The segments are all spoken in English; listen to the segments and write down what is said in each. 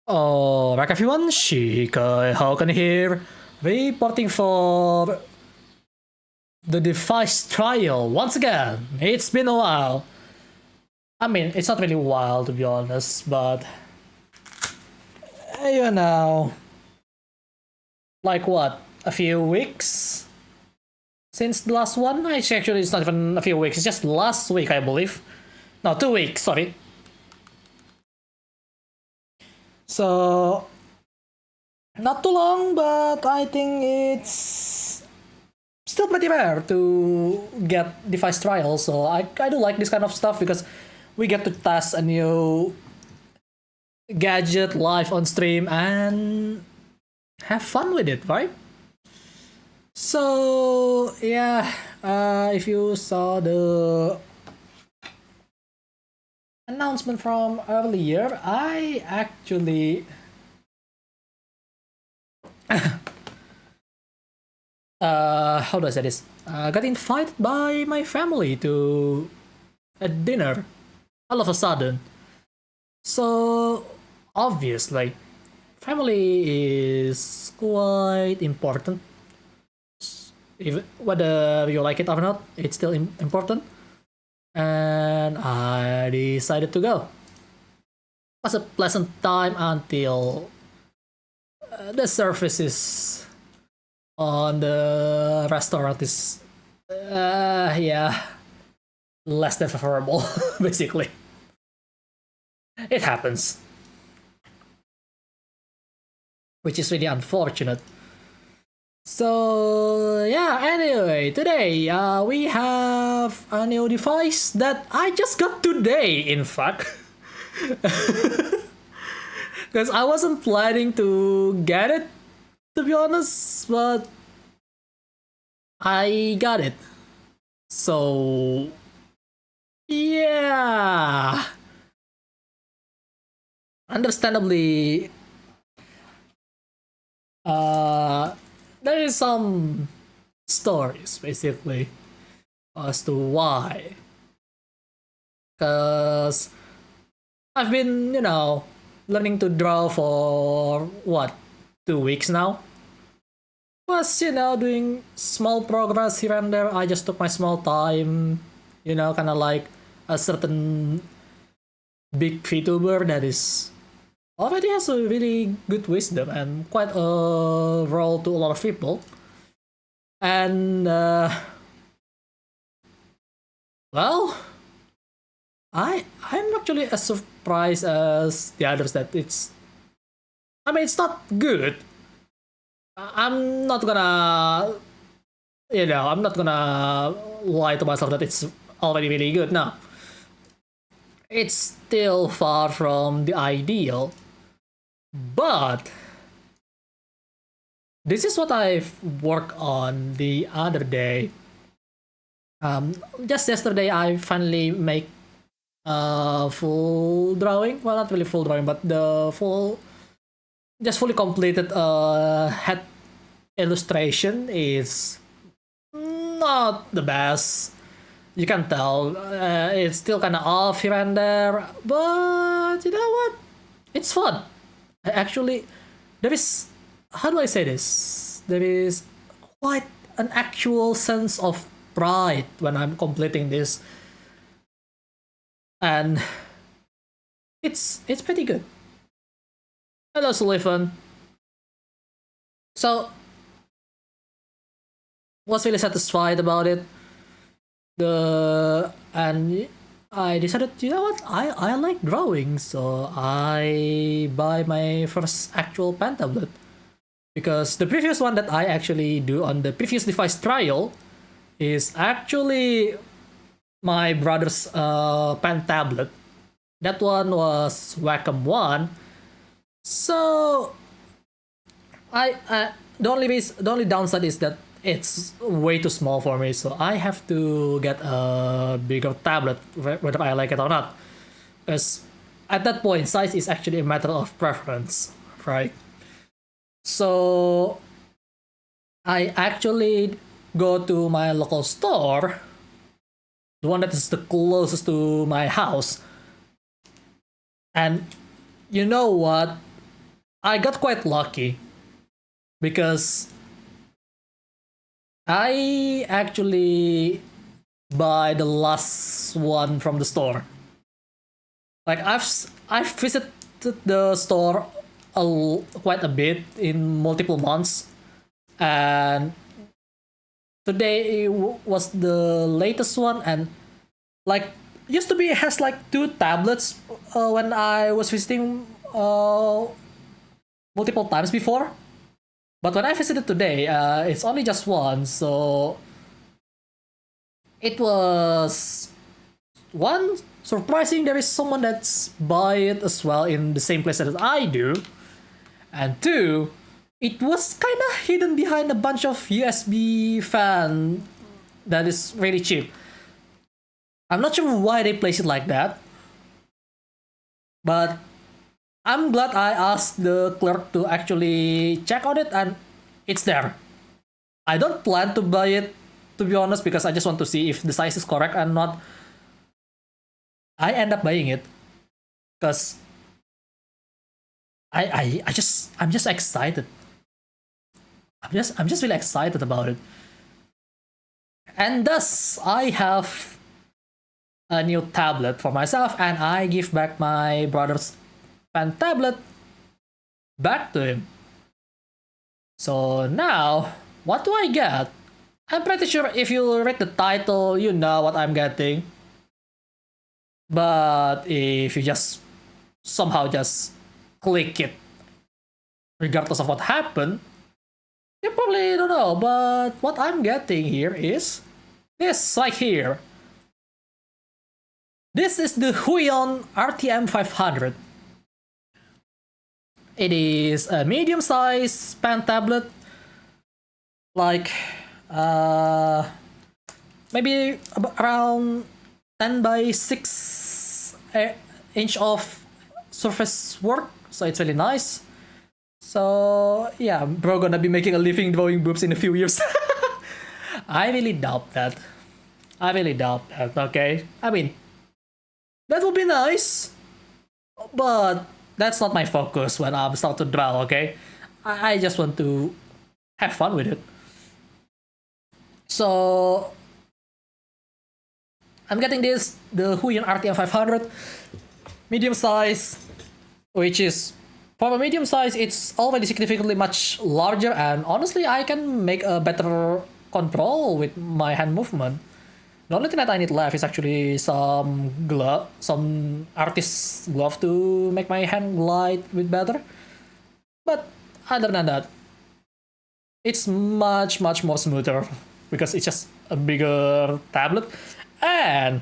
Back everyone, Hogan here, reporting for the device trial once again. It's been a while. I mean, it's not really a while to be honest, but you know, like what, a few weeks since the last one? Actually, it's not even a few weeks, it's just last week, I believe. No, 2 weeks, sorry. So, not too long, but I think it's still pretty rare to get device trial. So I do like this kind of stuff because we get to test a new gadget live on stream and have fun with it, right? So yeah, if you saw the announcement from earlier, I actually how do I say this? Got invited by my family to a dinner all of a sudden. So obviously, family is quite important. Even whether you like it or not, it's still important. And I decided to go. It was a pleasant time until the services on the restaurant is yeah, less than favorable. Basically, it happens, which is really unfortunate. So yeah, anyway, today we have a new device that I just got today, in fact. Because I wasn't planning to get it, to be honest, but I got it. So yeah, understandably, there is some stories basically as to why. Because I've been, learning to draw for what, 2 weeks now. Was, doing small progress here and there. I just took my small time, kind of like a certain big Vtuber that is already has a really good wisdom and quite a role to a lot of people. And well, I'm actually as surprised as the others that it's. I mean, it's not good. I'm not gonna, I'm not gonna lie to myself that it's already really good. No, it's still far from the ideal. But this is what I've worked on the other day. Just yesterday, I finally make a full drawing. Well, not really full drawing, but the just fully completed head illustration is not the best. You can tell it's still kind of off here and there, but you know what? It's fun. Actually, there is, how do I say this? There is quite an actual sense of pride when I'm completing this, and it's pretty good. Hello, Sullivan. So, was really satisfied about it. And I decided, you know what, I like drawing, so I buy my first actual pen tablet. Because the previous one that I actually do on the previous device trial is actually my brother's pen tablet. That one was Wacom 1. So the only downside is that it's way too small for me, so I have to get a bigger tablet, whether I like it or not. Because at that point, size is actually a matter of preference, right? So I actually go to my local store, the one that is the closest to my house, and you know what? I got quite lucky because I actually buy the last one from the store. Like I've visited the store quite a bit in multiple months, and today was the latest one. And like used to be it has like two tablets when I was visiting multiple times before, but when I visited today, it's only just one. So it was one surprising there is someone that's buy it as well in the same place that I do, and two, it was kind of hidden behind a bunch of USB fan that is really cheap. I'm not sure why they place it like that, but I'm glad I asked the clerk to actually check on it, and it's there. I don't plan to buy it, to be honest, because I just want to see if the size is correct and not. I end up buying it because I'm just excited. I'm just really excited about it. And thus I have a new tablet for myself, and I give back my brother's pen tablet back to him. So now, what do I get? I'm pretty sure if you read the title, you know what I'm getting. But if you just somehow just click it, regardless of what happened, you probably don't know. But what I'm getting here is this right here. This is the HUION RTM-500. It is a medium-sized pen tablet, like maybe around 10 by 6 inch of surface work, so it's really nice. So yeah, bro gonna be making a living drawing boobs in a few years. I really doubt that. Okay, I mean, that would be nice, but that's not my focus when I'm start to draw. Okay, I just want to have fun with it. So I'm getting the HUION RTM-500 medium size, which is for a medium size, it's already significantly much larger, and honestly, I can make a better control with my hand movement. The only thing that I need left is actually some artist's glove to make my hand glide a bit better. But other than that, it's much more smoother because it's just a bigger tablet, and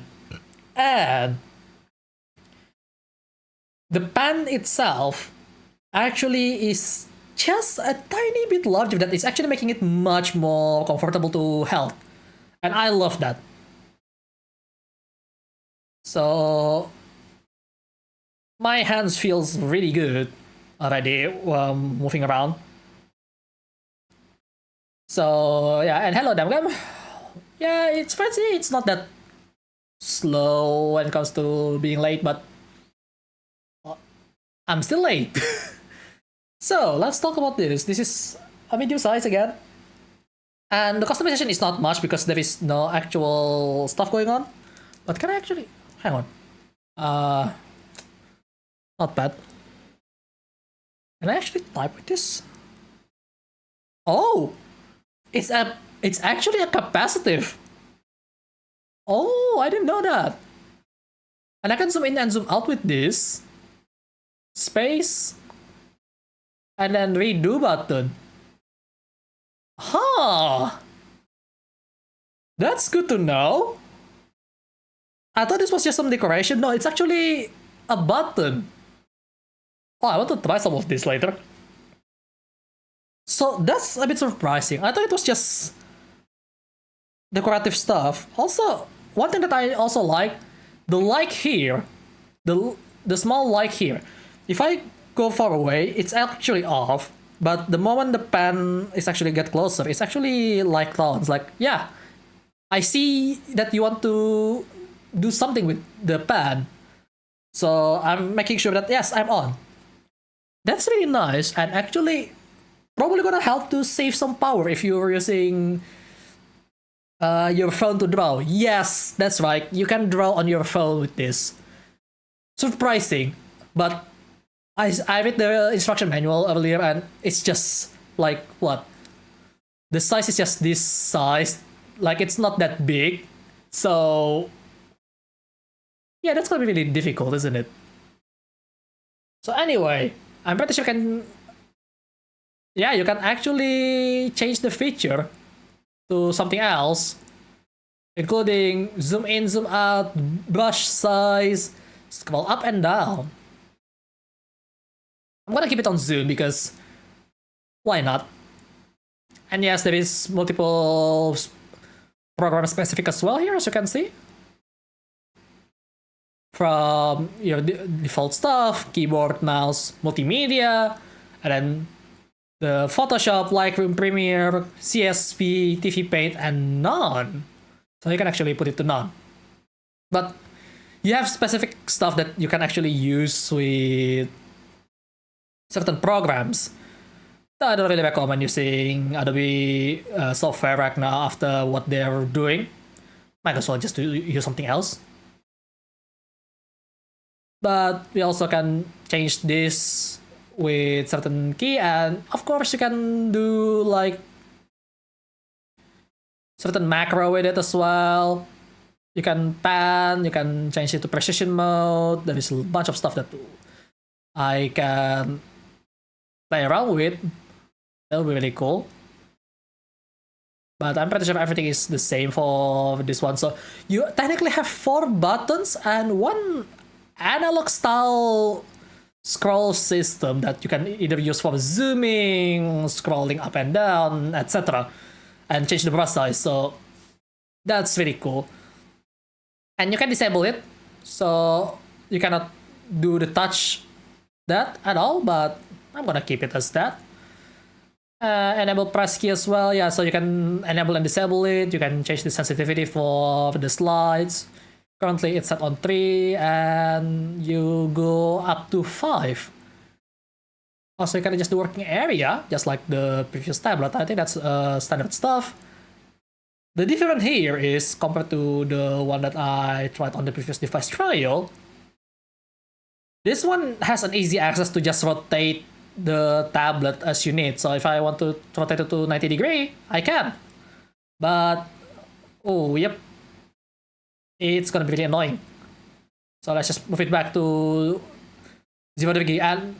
the pen itself actually is just a tiny bit larger. That is actually making it much more comfortable to hold, and I love that. So my hands feels really good already moving around. So yeah, and hello Damgam. Yeah, it's fancy. It's not that slow when it comes to being late, but I'm still late. So let's talk about this. This is a medium size again, and the customization is not much because there is no actual stuff going on. But can I actually hang on? Not bad. Can I actually type with this? Oh, it's actually a capacitive. Oh, I didn't know that. And I can zoom in and zoom out with this. Space. And then redo button. Huh. That's good to know. I thought this was just some decoration. No, it's actually a button. Oh, I want to try some of this later. So that's a bit surprising. I thought it was just decorative stuff. Also, one thing that I also like, the light here, the small light here. If I go far away, it's actually off. But the moment the pen is actually get closer, it's actually like sounds like, yeah, I see that you want to do something with the pen. So I'm making sure that yes, I'm on. That's really nice, and actually probably gonna help to save some power if you're using your phone to draw. Yes, that's right. You can draw on your phone with this. Surprising, but I read the instruction manual earlier, and it's just like what? The size is just this size. Like it's not that big. So yeah, that's gonna be really difficult, isn't it? So anyway, I'm pretty sure you can actually change the feature to something else, including zoom in, zoom out, brush size, scroll up and down. I'm gonna keep it on zoom because why not? And yes, there is multiple program specific as well here, as you can see. From your default stuff, keyboard, mouse, multimedia, and then the Photoshop, Lightroom, Premiere, CSP, TV Paint, and none. So you can actually put it to none. But you have specific stuff that you can actually use with certain programs. I don't really recommend using Adobe software right now after what they're doing. Might as well just use something else. But we also can change this with certain key, and of course you can do like certain macro with it as well. You can pan, you can change it to precision mode. There is a bunch of stuff that I can play around with. That'll be really cool. But I'm pretty sure everything is the same for this one. So you technically have 4 buttons and 1 analog style scroll system that you can either use for zooming, scrolling up and down, etc. and change the brush size. So that's really cool. And you can disable it, so you cannot do the touch that at all, but I'm gonna keep it as that. Enable press key as well, yeah, so you can enable and disable it. You can change the sensitivity for the slides. Currently it's set on 3 and you go up to 5. Also, you can adjust the working area just like the previous tablet. I think that's standard stuff. The difference here is compared to the one that I tried on the previous device trial. This one has an easy access to just rotate the tablet as you need. So if I want to rotate it to 90 degree, I can. But oh yep, it's gonna be really annoying. So let's just move it back to 0 degree, and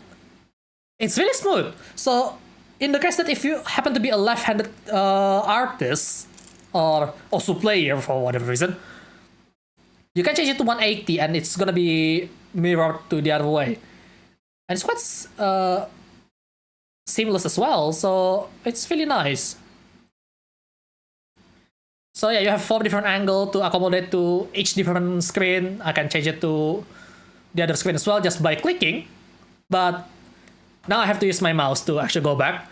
it's really smooth. So in the case that if you happen to be a left-handed artist or also player for whatever reason, you can change it to 180 and it's gonna be mirrored to the other way. And it's quite seamless as well, so it's really nice. So yeah, you have 4 different angles to accommodate to each different screen. I can change it to the other screen as well just by clicking. But now I have to use my mouse to actually go back.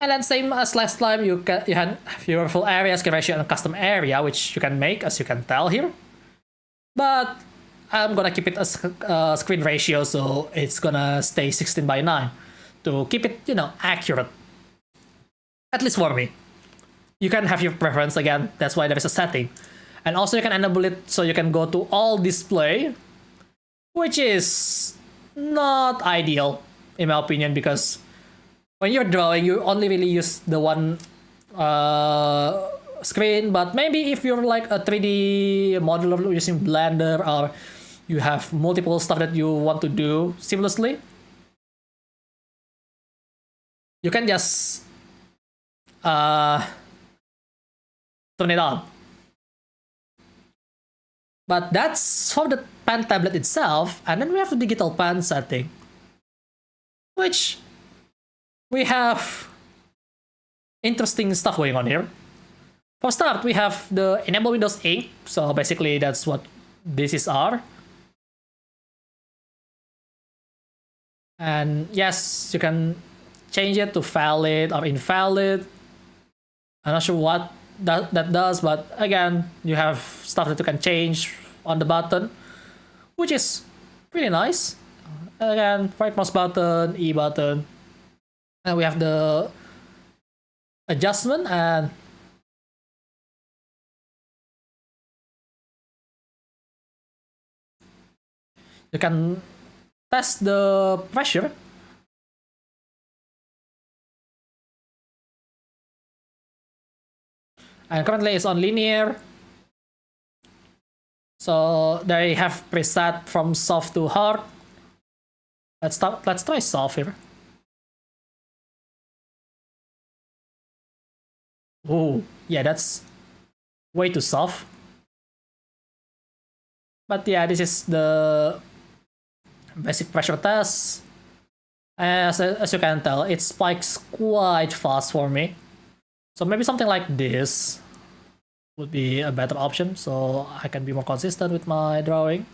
And then same as last time, you have your full area, screen ratio, and custom area, which you can make, as you can tell here. But I'm gonna keep it as screen ratio, so it's gonna stay 16:9 to keep it, accurate. At least for me. You can have your preference again, that's why there is a setting. And also you can enable it so you can go to all display, which is not ideal in my opinion, because when you're drawing, you only really use the one screen. But maybe if you're like a 3D modeler using Blender, or you have multiple stuff that you want to do seamlessly, you can just turn it on. But that's for the pen tablet itself, and then we have the digital pen setting, which we have interesting stuff going on here. For start, we have the enable Windows ink, so basically that's what these are. And yes, you can change it to valid or invalid. I'm not sure what that does, but again, you have stuff that you can change on the button, which is Pretty nice. Again, right mouse button, E button. And we have the adjustment, and you can test the pressure. And currently it's on linear. So they have preset from soft to hard. Let's try soft here. Oh, yeah, that's way too soft. But yeah, this is the basic pressure test. As you can tell, it spikes quite fast for me. So maybe something like this would be a better option, so I can be more consistent with my drawing.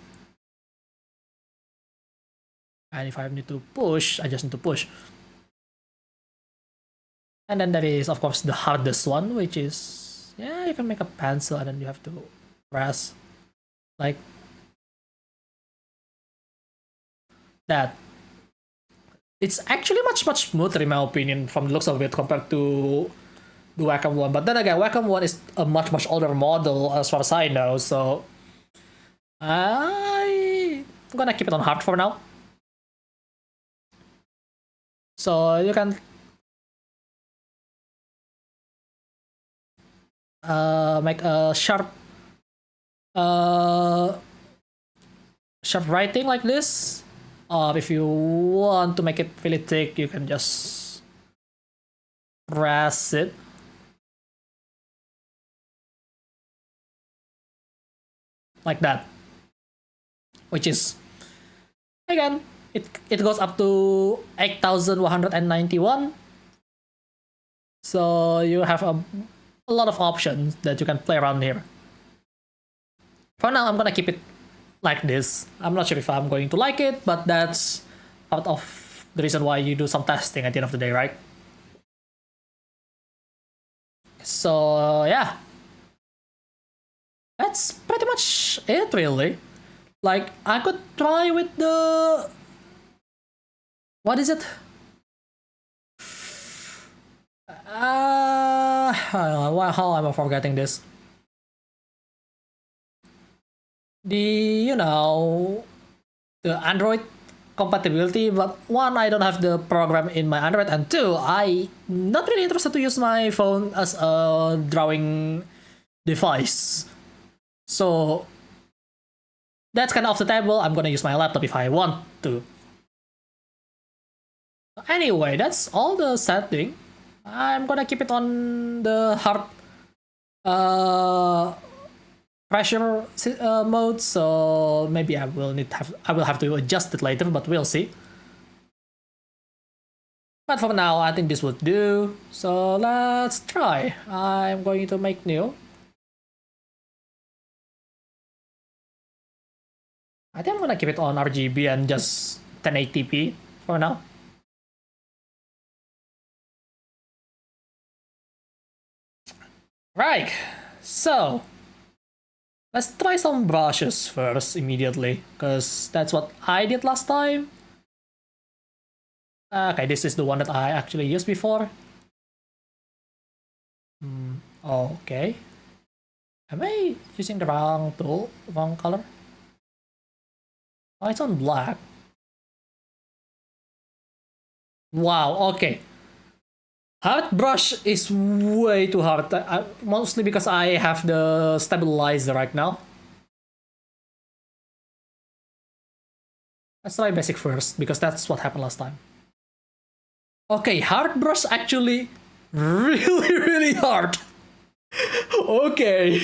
And if I need to push, I just need to push. And then there is, of course, the hardest one, which is, yeah, you can make a pencil and then you have to press like that. It's actually much smoother in my opinion from the looks of it compared to the Wacom one. But then again, Wacom one is a much older model as far as I know, so I'm gonna keep it on hard for now. So you can make a sharp writing like this, or if you want to make it really thick, you can just press it. Like that. Which is, again, it goes up to 8,191. So you have a lot of options that you can play around here. For now, I'm gonna keep it like this. I'm not sure if I'm going to like it, but that's part of the reason why you do some testing at the end of the day, right? So yeah, that's pretty much it, really. Like, I could try with the, what is it? How am I forgetting this? The the Android compatibility, but one, I don't have the program in my Android, and two, I not really interested to use my phone as a drawing device. So that's kind of off the table. I'm gonna use my laptop if I want to. Anyway, that's all the setting. I'm gonna keep it on the hard pressure mode, so maybe I will have to adjust it later, but we'll see. But for now, I think this would do. So let's try. I'm going to make new. I think I'm gonna keep it on RGB and just 1080p for now. Right, so let's try some brushes first immediately, because that's what I did last time. Okay, this is the one that I actually used before. Okay. Am I using the wrong tool, wrong color? Oh, it's on black. Wow, okay. Hard brush is way too hard, mostly because I have the stabilizer right now. Let's try basic first, because that's what happened last time. Okay, hard brush actually really hard. Okay.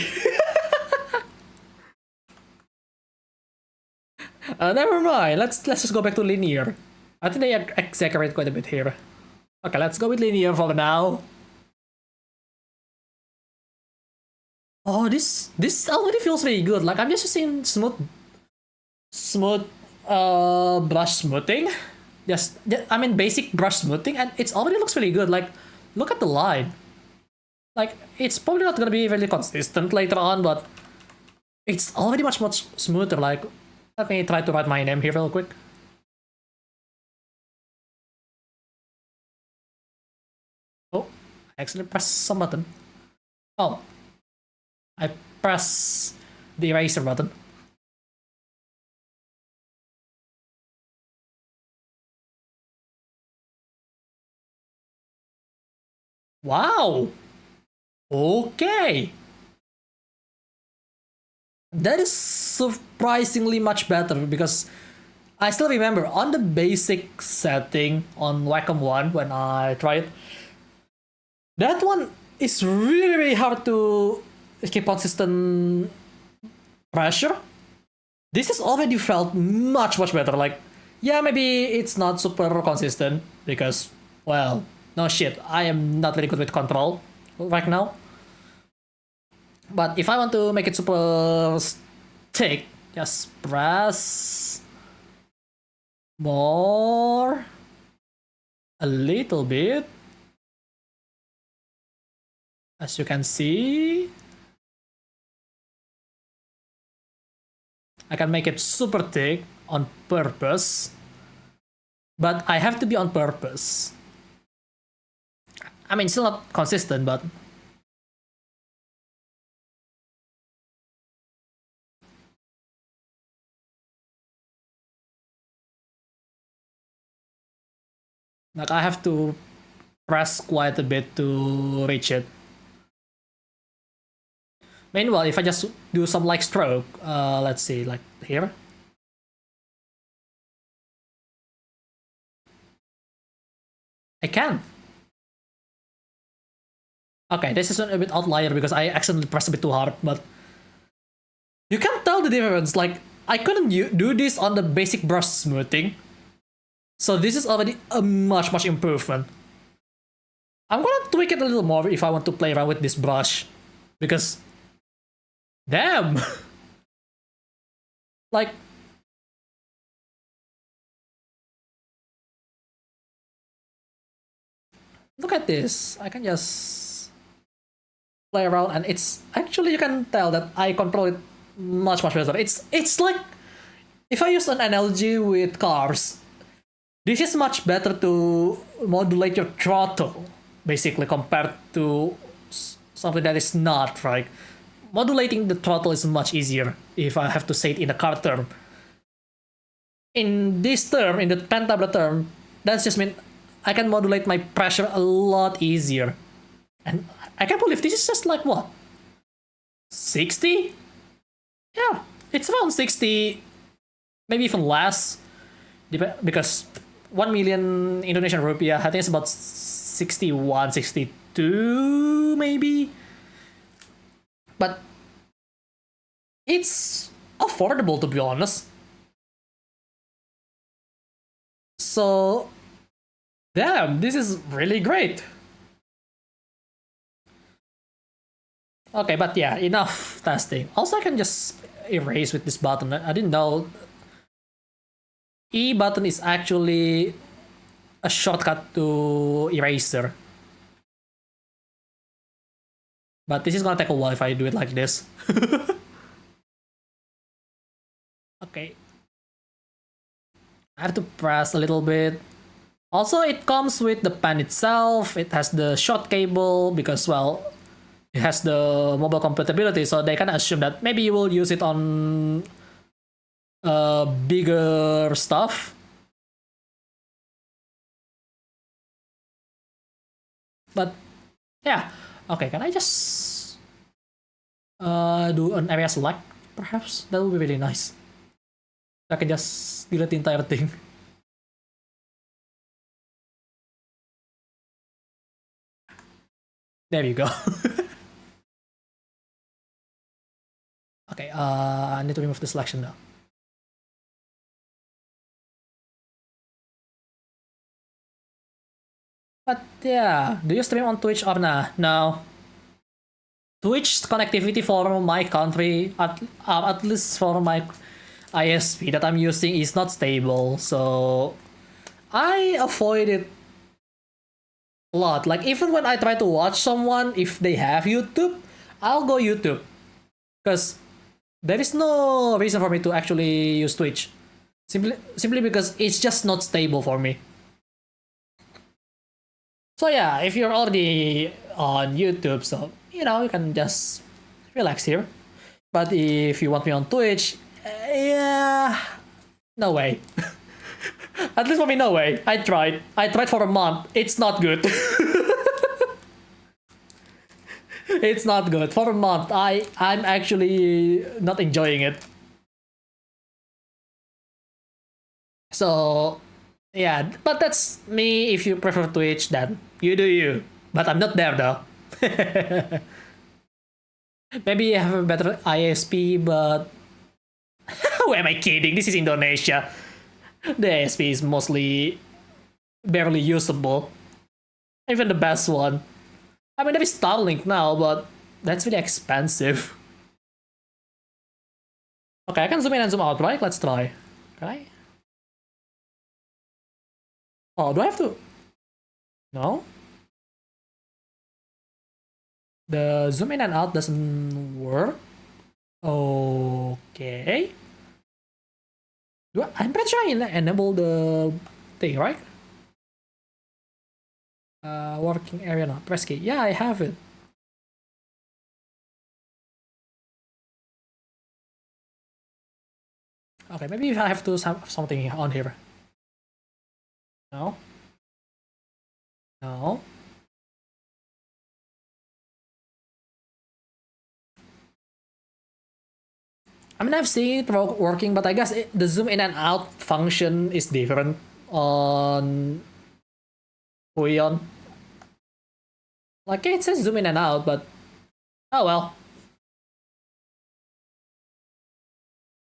Never mind. Let's just go back to linear. I think they exaggerate quite a bit here. Okay, let's go with linear for now. Oh, this already feels really good. Like, I'm just using smooth brush smoothing. Just I mean basic brush smoothing, and it already looks really good. Like, look at the line. Like, it's probably not gonna be really consistent later on, but it's already much smoother. Like, Let me try to write my name here real quick. Oh, I actually pressed some button. Oh, I press the eraser button. Wow! Okay! That is surprisingly much better because I still remember on the basic setting on Wacom 1 when I tried, that one is really, really hard to keep consistent pressure. This has already felt much, much better. Like, yeah, maybe it's not super consistent because, well, no shit, I am not very good with control right now. But if I want to make it super stick, just press more, a little bit. As you can see, I can make it super thick on purpose, but I have to be on purpose. I mean, still not consistent, but like I have to press quite a bit to reach it. Meanwhile, if I just do some like stroke, let's see, like here. I can. Okay, this is a bit outlier because I accidentally pressed a bit too hard, but you can tell the difference. Like, I couldn't do this on the basic brush smoothing. So this is already a much, much improvement. I'm gonna tweak it a little more if I want to play around with this brush. Because, damn! Like, look at this. I can just play around and it's actually, you can tell that I control it much, much better. It's like, if I use an analogy with cars, this is much better to modulate your throttle, basically, compared to something that is not, right? Modulating the throttle is much easier, if I have to say it in a car term. In this term, in the pentabla term, that's just mean I can modulate my pressure a lot easier. And I can't believe this is just like what? 60? Yeah, it's around 60, maybe even less. Because 1 million Indonesian rupiah, I think it's about 61, 62, maybe. But it's affordable, to be honest. So, damn, this is really great. Okay, but yeah, enough testing. Also, I can just erase with this button. I didn't know E button is actually a shortcut to eraser. But this is gonna take a while if I do it like this. Okay. I have to press a little bit. Also, it comes with the pen itself. It has the short cable because, well, it has the mobile compatibility, so they can assume that maybe you will use it on bigger stuff. But yeah, okay, can I just do an area select, perhaps? That would be really nice. I can just delete the entire thing. There you go. Okay, I need to remove the selection now. But yeah, do you stream on Twitch or nah? No. Twitch connectivity for my country, at least for my ISP that I'm using, is not stable, so I avoid it a lot. Like, even when I try to watch someone, if they have YouTube, I'll go YouTube. Because there is no reason for me to actually use Twitch. Simply because it's just not stable for me. So yeah, if you're already on YouTube, so you know you can just relax here. But if you want me on Twitch, yeah, no way. At least for me, no way. I tried. I tried for a month. It's not good. It's not good. For a month, I'm actually not enjoying it. So yeah, but that's me. If you prefer Twitch, then you do you. But I'm not there though. Maybe you have a better ISP, but who am I kidding? This is Indonesia. The ISP is mostly barely usable. Even the best one. I mean, there is Starlink now, but that's really expensive. Okay, I can zoom in and zoom out, right? Let's try. Okay. Oh, do I have to? No. The zoom in and out doesn't work. Okay. I'm pretty sure I enable the thing, right? Working area now. Press key. Yeah, I have it. Okay, maybe I have to have something on here. No. No. I mean, I've seen it working, but I guess the zoom in and out function is different on HUION. Like, it says zoom in and out, but oh well.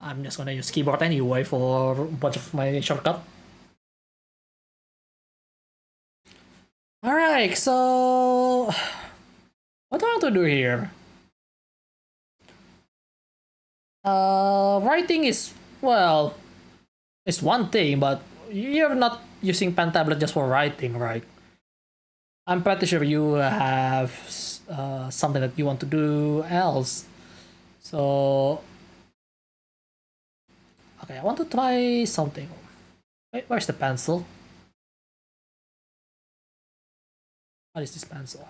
I'm just gonna use keyboard anyway for a bunch of my shortcut. Alright, so what do I want to do here? Writing is, well, it's one thing, but you're not using pen tablet just for writing, right? I'm pretty sure you have something that you want to do else. So, okay, I want to try something. Wait, where's the pencil? What is this pencil?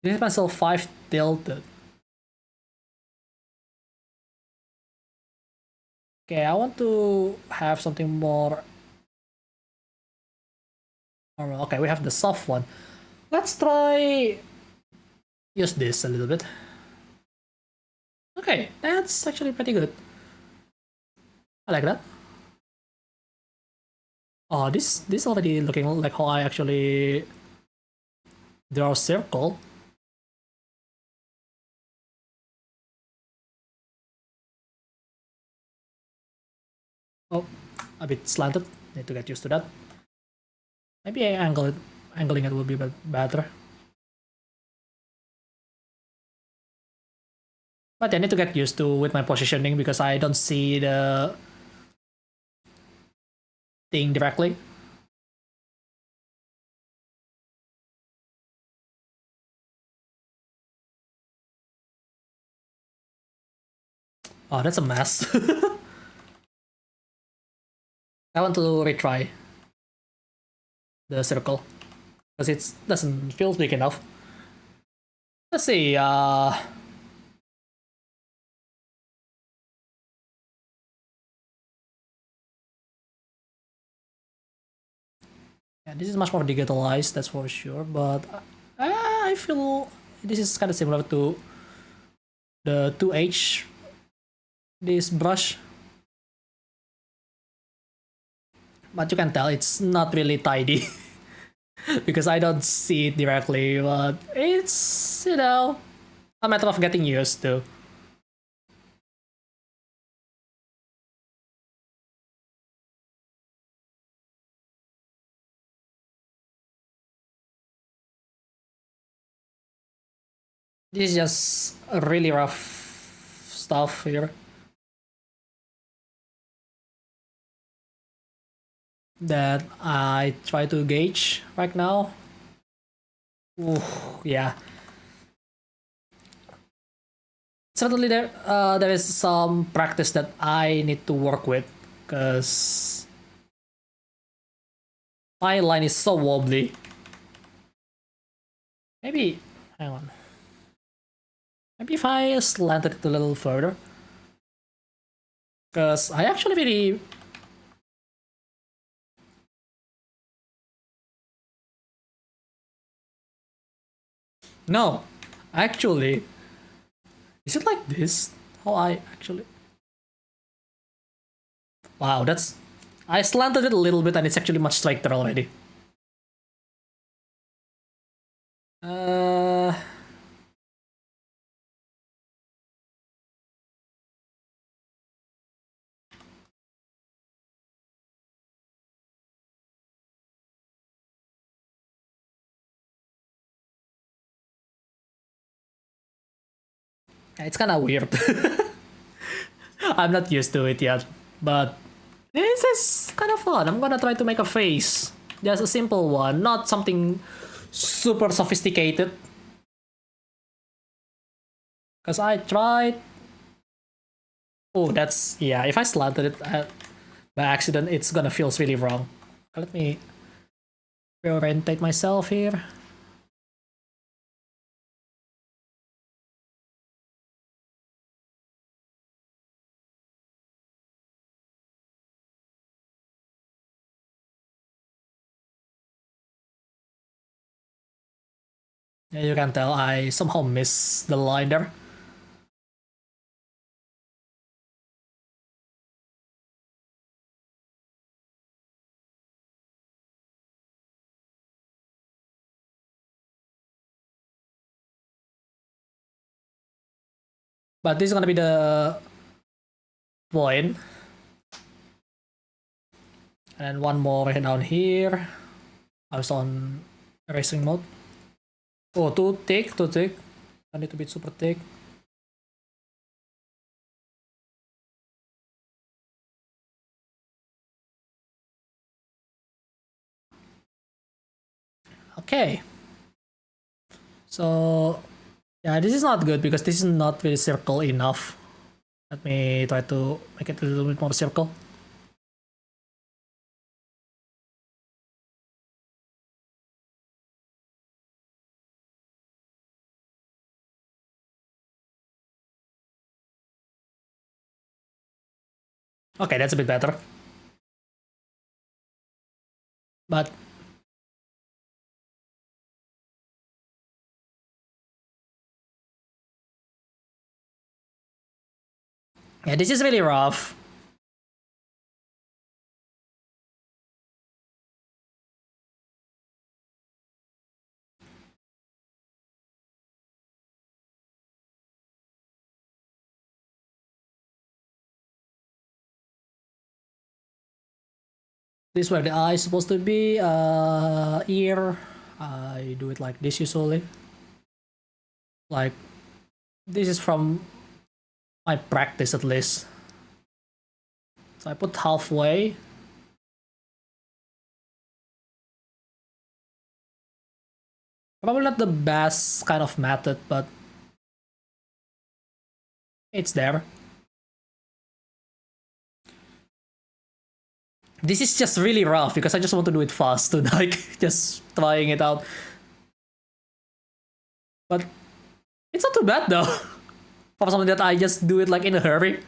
This is pencil 5 tilted. Okay, I want to have something more normal. Okay, we have the soft one. Let's try use this a little bit. Okay, that's actually pretty good. I like that. Oh, this already looking like how I actually draw a circle. Oh, a bit slanted. Need to get used to that. Maybe angling it will be better. But I need to get used to with my positioning because I don't see the thing directly. Oh, that's a mess. I want to retry the circle because it doesn't feel big enough. Let's see. Yeah, this is much more digitalized, that's for sure. But I feel this is kind of similar to the 2H. This brush. But you can tell it's not really tidy because I don't see it directly, but it's, you know, a matter of getting used to. This is just a really rough stuff here. That I try to gauge right now. Ooh, yeah. certainly there is some practice that I need to work with, because my line is so wobbly. Maybe, hang on. Maybe if I slanted it a little further, because I actually really. No, actually, is it like this? How I actually. Wow, that's. I slanted it a little bit and it's actually much straighter already. It's kind of weird. I'm not used to it yet, but this is kind of fun. I'm gonna try to make a face. Just a simple one, not something super sophisticated. Because I tried. Oh, that's. Yeah, if I slanted it by accident, it's gonna feel really wrong. Let me reorientate myself here. Yeah, you can tell I somehow missed the line there. But this is gonna be the point. And one more down here. I was on erasing mode. Oh, too thick, too thick. I need to be super thick. Okay. So, yeah, this is not good because this is not really circle enough. Let me try to make it a little bit more circle. Okay, that's a bit better. But yeah, this is really rough. This is where the eye is supposed to be. Ear. I do it like this usually. Like, this is from my practice at least. So I put halfway. Probably not the best kind of method, but it's there. This is just really rough because I just want to do it fast, to like just trying it out. But it's not too bad though. For something that I just do it like in a hurry.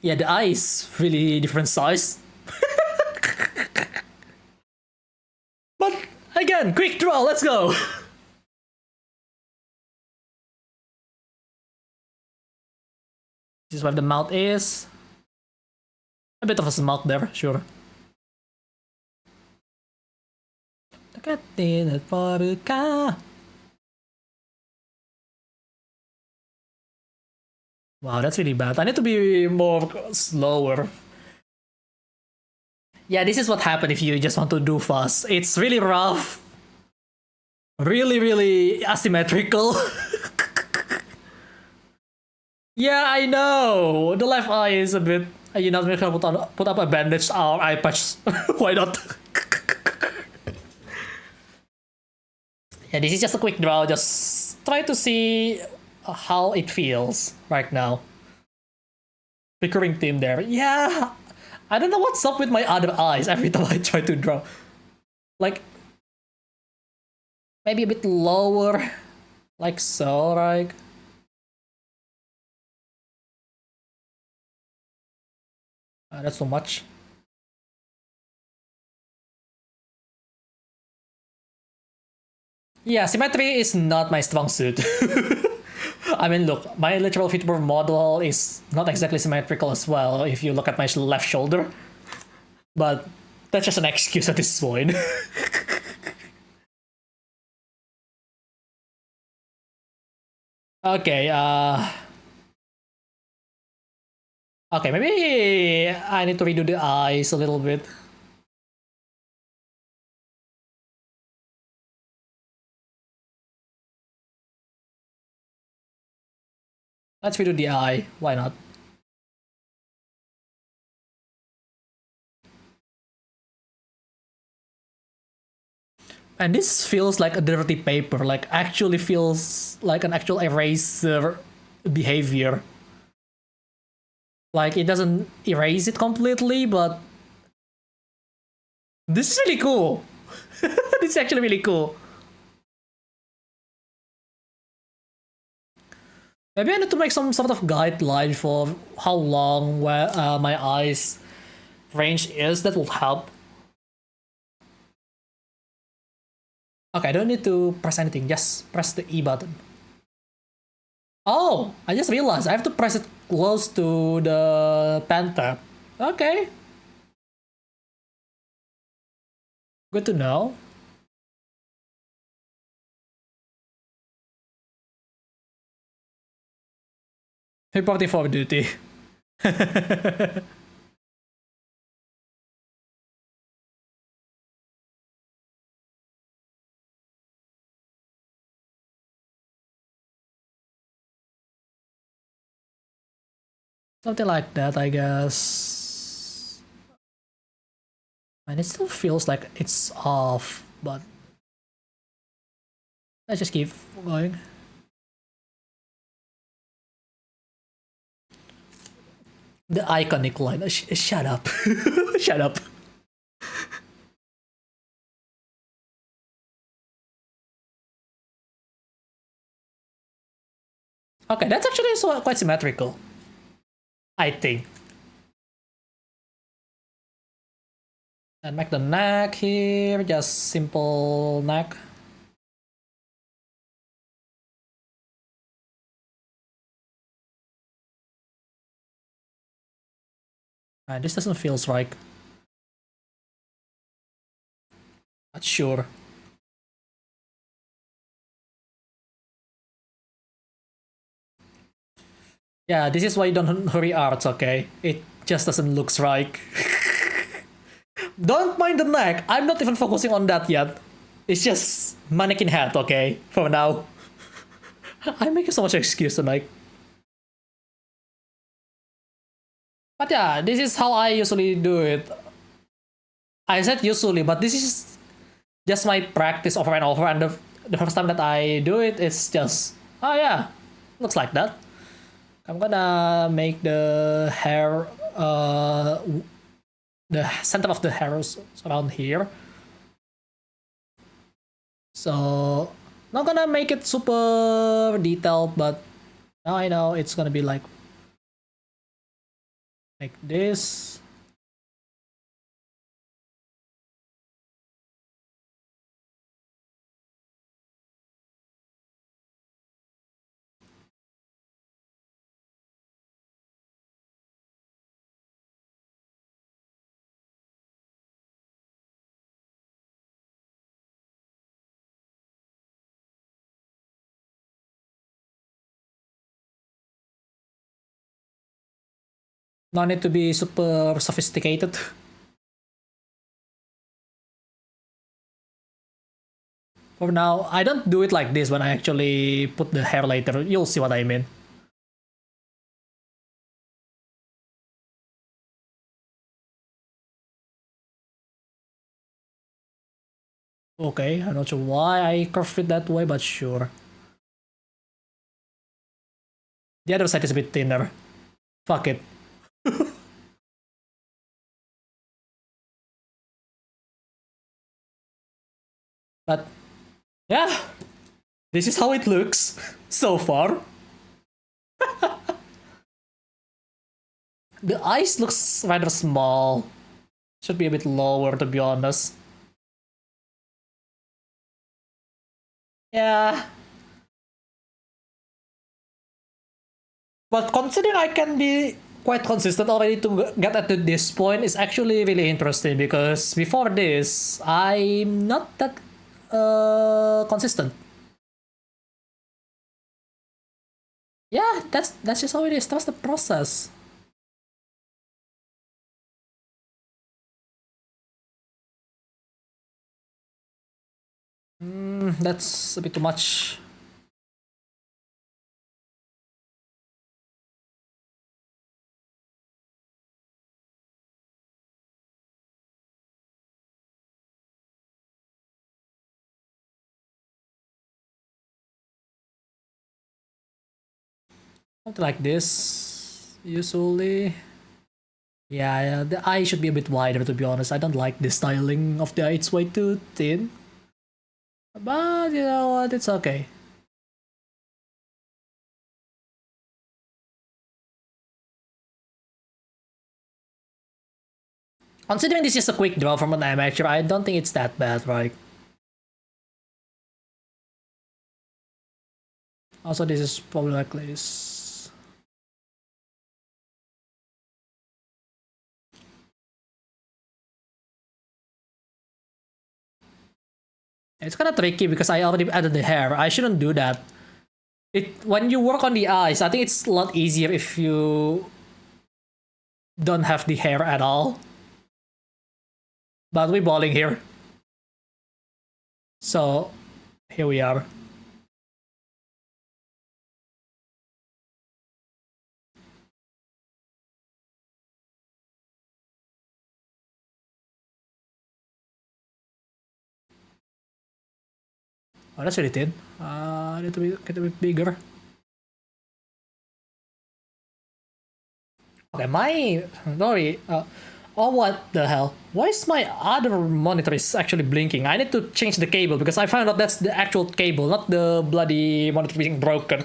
Yeah, the eye is really different size. But again, quick draw, let's go. This is where the mouth is. A bit of a smoke there, sure. Wow, that's really bad. I need to be more slower. Yeah, this is what happens if you just want to do fast. It's really rough. Really, really asymmetrical. Yeah, I know. The left eye is a bit. You know, make sure put up a bandaged eye patch. Why not? Yeah, this is just a quick draw. Just try to see how it feels right now. Recurring theme there. Yeah, I don't know what's up with my other eyes every time I try to draw. Like, maybe a bit lower, like so, right? That's too much. Yeah, symmetry is not my strong suit. I mean, look, my literal Vtuber model is not exactly symmetrical as well if you look at my left shoulder. But that's just an excuse at this point. Okay, okay, maybe I need to redo the eyes a little bit. Let's redo the eye. Why not? And this feels like a dirty paper, like actually feels like an actual eraser behavior. Like it doesn't erase it completely, but this is really cool. This is actually really cool. Maybe I need to make some sort of guideline for how long my eyes range is. That will help. Okay, I don't need to press anything. Just press the E button. Oh, I just realized I have to press it close to the pen tab. Okay, good to know. Reporting for duty. Something like that, I guess. And it still feels like it's off, but let's just keep going. The iconic line. Shut up. Shut up. Okay, that's actually quite symmetrical. I think. And make the neck here, just simple neck. And this doesn't feel right. Not sure. Yeah, this is why you don't hurry arts, okay? It just doesn't look right. Don't mind the neck. I'm not even focusing on that yet. It's just mannequin hat, okay? For now. I'm making so much excuse tonight. But yeah, this is how I usually do it. I said usually, but this is just my practice over and over. And the first time that I do it, it's just, oh yeah, looks like that. I'm gonna make the hair, the center of the hairs around here. So, not gonna make it super detailed, but now I know it's gonna be like this. No need to be super sophisticated. For now, I don't do it like this when I actually put the hair later. You'll see what I mean. Okay, I'm not sure why I curved it that way, but sure. The other side is a bit thinner. Fuck it. But yeah, this is how it looks so far. The eyes looks rather small. Should be a bit lower, to be honest. Yeah. But considering I can be quite consistent already to get at this point is actually really interesting, because before this, I'm not that consistent. Yeah, that's just how it is. That's the process. That's a bit too much. Something like this, usually. Yeah, the eye should be a bit wider, to be honest. I don't like the styling of the eye. It's way too thin. But you know what? It's okay. Considering this is a quick draw from an amateur, I don't think it's that bad, right? Also, this is probably like this. It's kind of tricky because I already added the hair. I shouldn't do that. When you work on the eyes, I think it's a lot easier if you don't have the hair at all. But we're balling here. So, here we are. Oh, that's really thin. I need to get a bit bigger. Okay, my... Sorry. Oh, what the hell? Why is my other monitor is actually blinking? I need to change the cable because I found out that's the actual cable, not the bloody monitor being broken.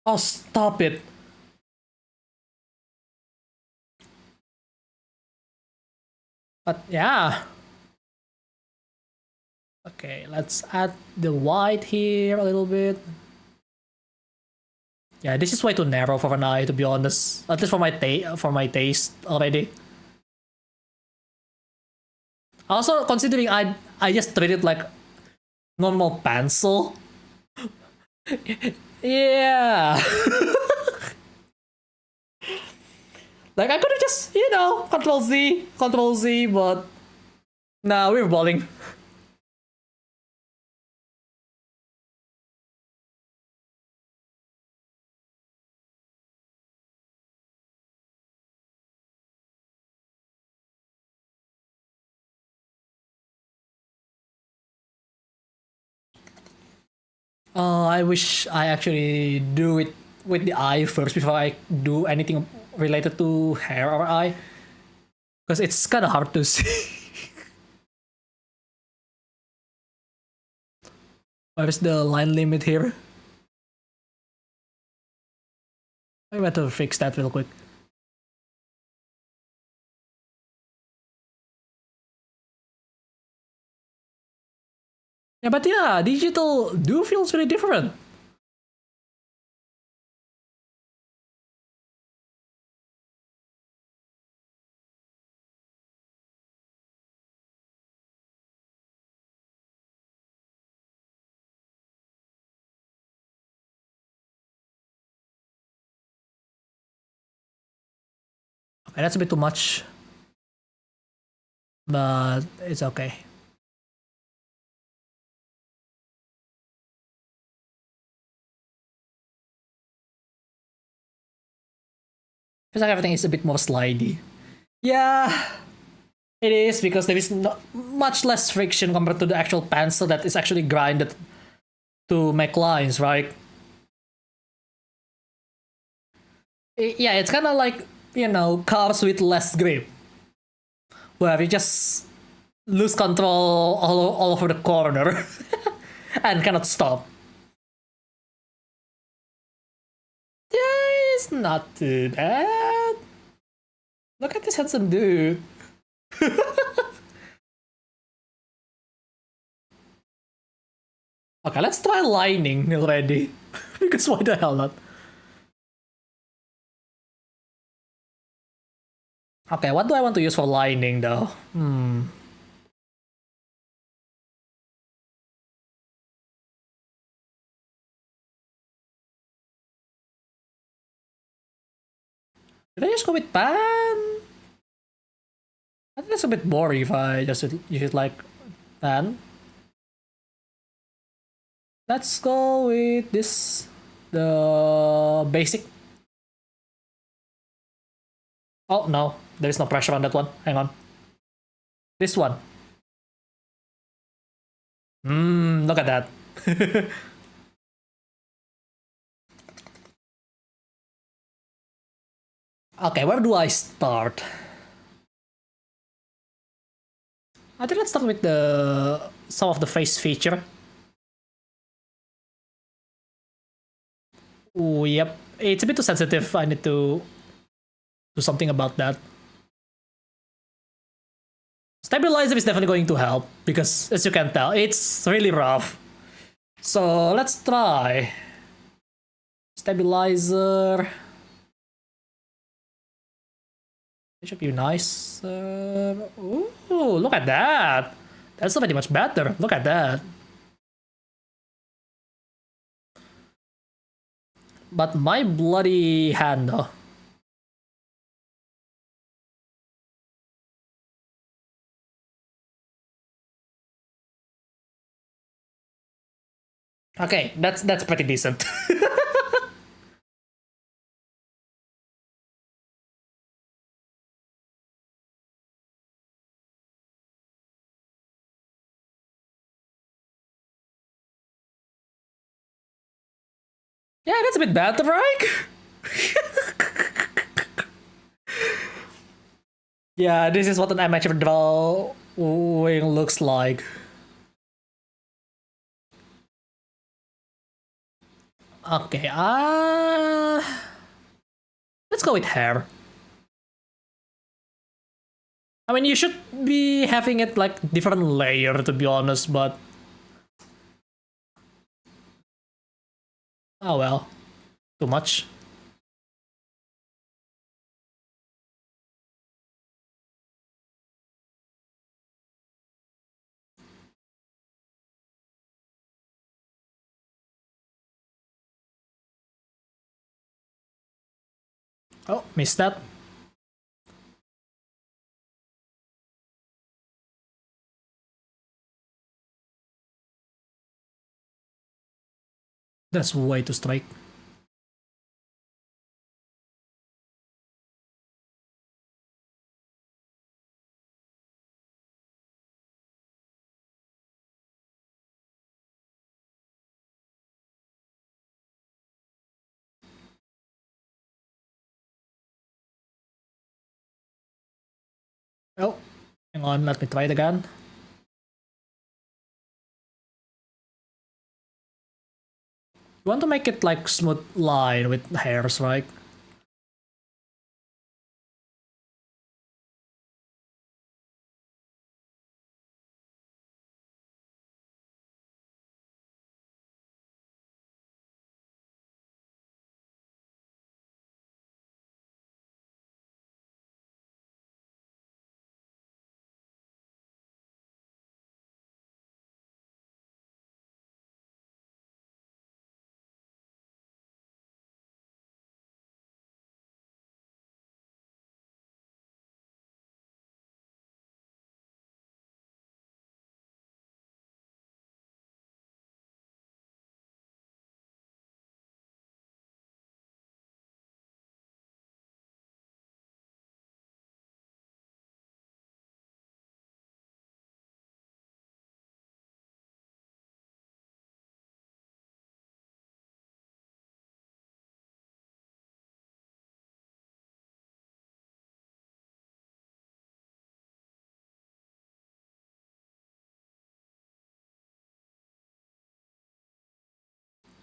Oh, stop it. But yeah. Okay, let's add the white here a little bit. Yeah, this is way too narrow for an eye, to be honest. At least for my taste already. Also, considering I just treat it like normal pencil. Yeah. Like I could have just, Control Z, but nah, we're balling. I wish I actually do it with the eye first before I do anything related to hair or eye. Because it's kind of hard to see. Where's the line limit here? I better fix that real quick. Yeah, but yeah, digital do feels really different. Okay, that's a bit too much. But it's okay. Feels like everything is a bit more slidey. Yeah. It is because there is not much less friction compared to the actual pencil that is actually grinded to make lines, right? Yeah, it's kind of like, you know, cars with less grip, where you just lose control all over the corner and cannot stop. Yeah, it's not too bad. Look at this handsome dude. Okay, let's try lining already. Because why the hell not? Okay, what do I want to use for lining though? Did I just go with pan? I think that's a bit boring if I just use it like pan. Let's go with this, the basic. Oh no, there is no pressure on that one. Hang on. This one. Look at that. Okay, where do I start? I think let's start with the some of the face feature. Oh, yep. It's a bit too sensitive. I need to do something about that. Stabilizer is definitely going to help because, as you can tell, it's really rough. So let's try stabilizer. It should be nice. Ooh, look at that. That's already much better. Look at that. But my bloody hand, though. Okay, that's pretty decent. Yeah, that's a bit better, right? Yeah, this is what an amateur drawing looks like. Okay, let's go with hair. I mean, you should be having it like different layer to be honest, but oh well, too much. Oh, missed that. That's way too straight. Oh, hang on, let me try it again. You want to make it like smooth line with hairs, right?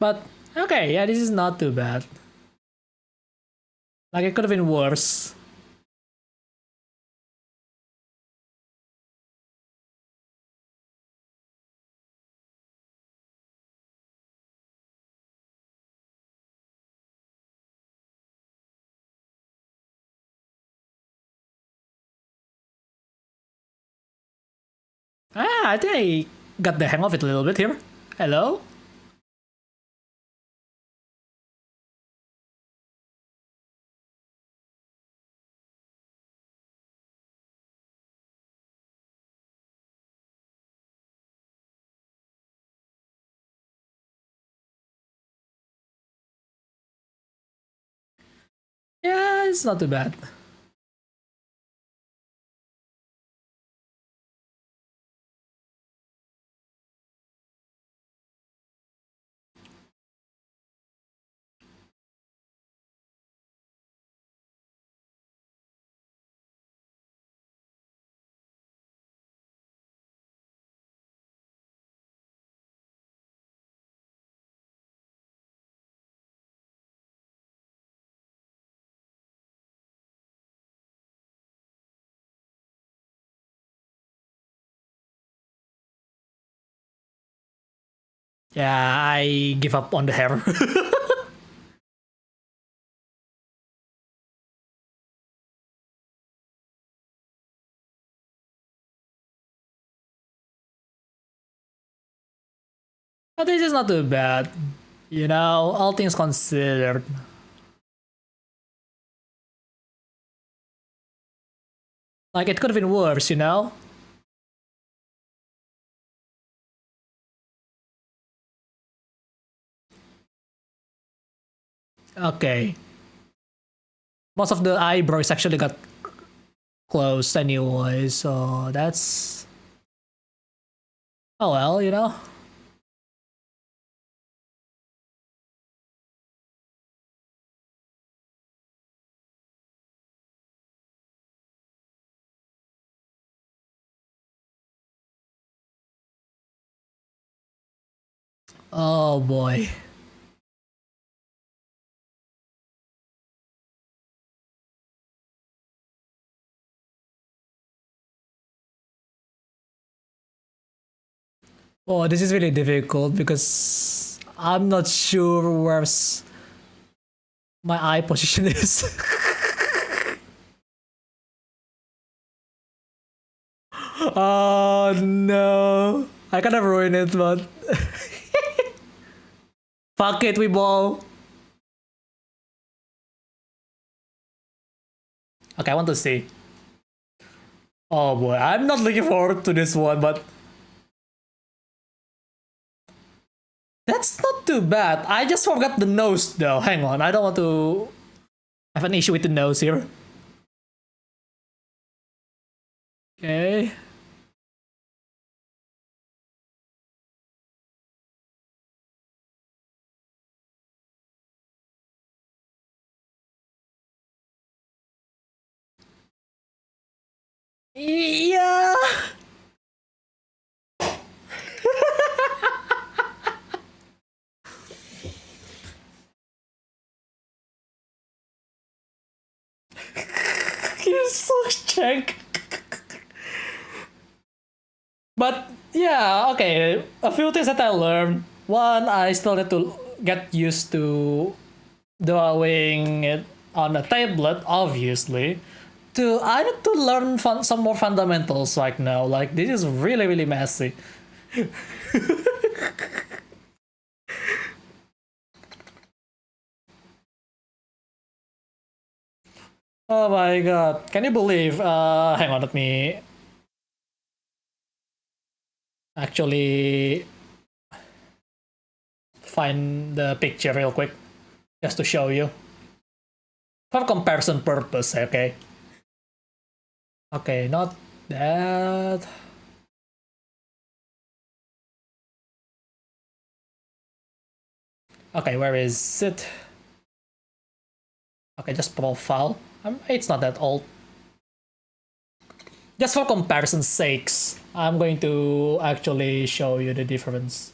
But okay, yeah, this is not too bad. Like, it could have been worse. I think I got the hang of it a little bit here. Hello? Yeah, it's not too bad. Yeah, I give up on the hair. But this is not too bad. You know, all things considered. Like, it could have been worse, you know? Okay. Most of the eyebrows actually got closed anyway, so that's... Oh well, you know? Oh boy. Oh, this is really difficult because I'm not sure where's my eye position is. Oh no. I kind of ruined it, but fuck it, we ball. Okay, I want to see. Oh boy, I'm not looking forward to this one, but that's not too bad. I just forgot the nose though. Hang on, I don't want to have an issue with the nose here. Okay. Yeah. You're so jank. But yeah, okay. A few things that I learned. One, I still need to get used to doing it on a tablet, obviously. Two, I need to learn some more fundamentals right now. Like, this is really, really messy. Oh my god. Can you believe? Hang on, let me actually find the picture real quick just to show you. For comparison purpose, okay? Okay, not that. Okay, where is it? Okay, just profile. It's not that old. Just for comparison's sakes, I'm going to actually show you the difference.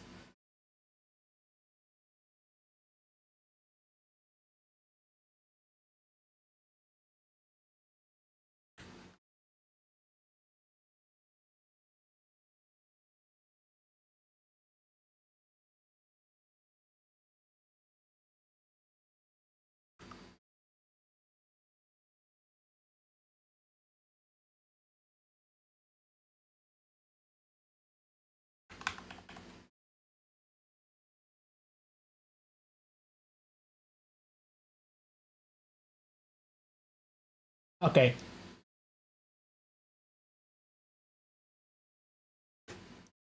Okay.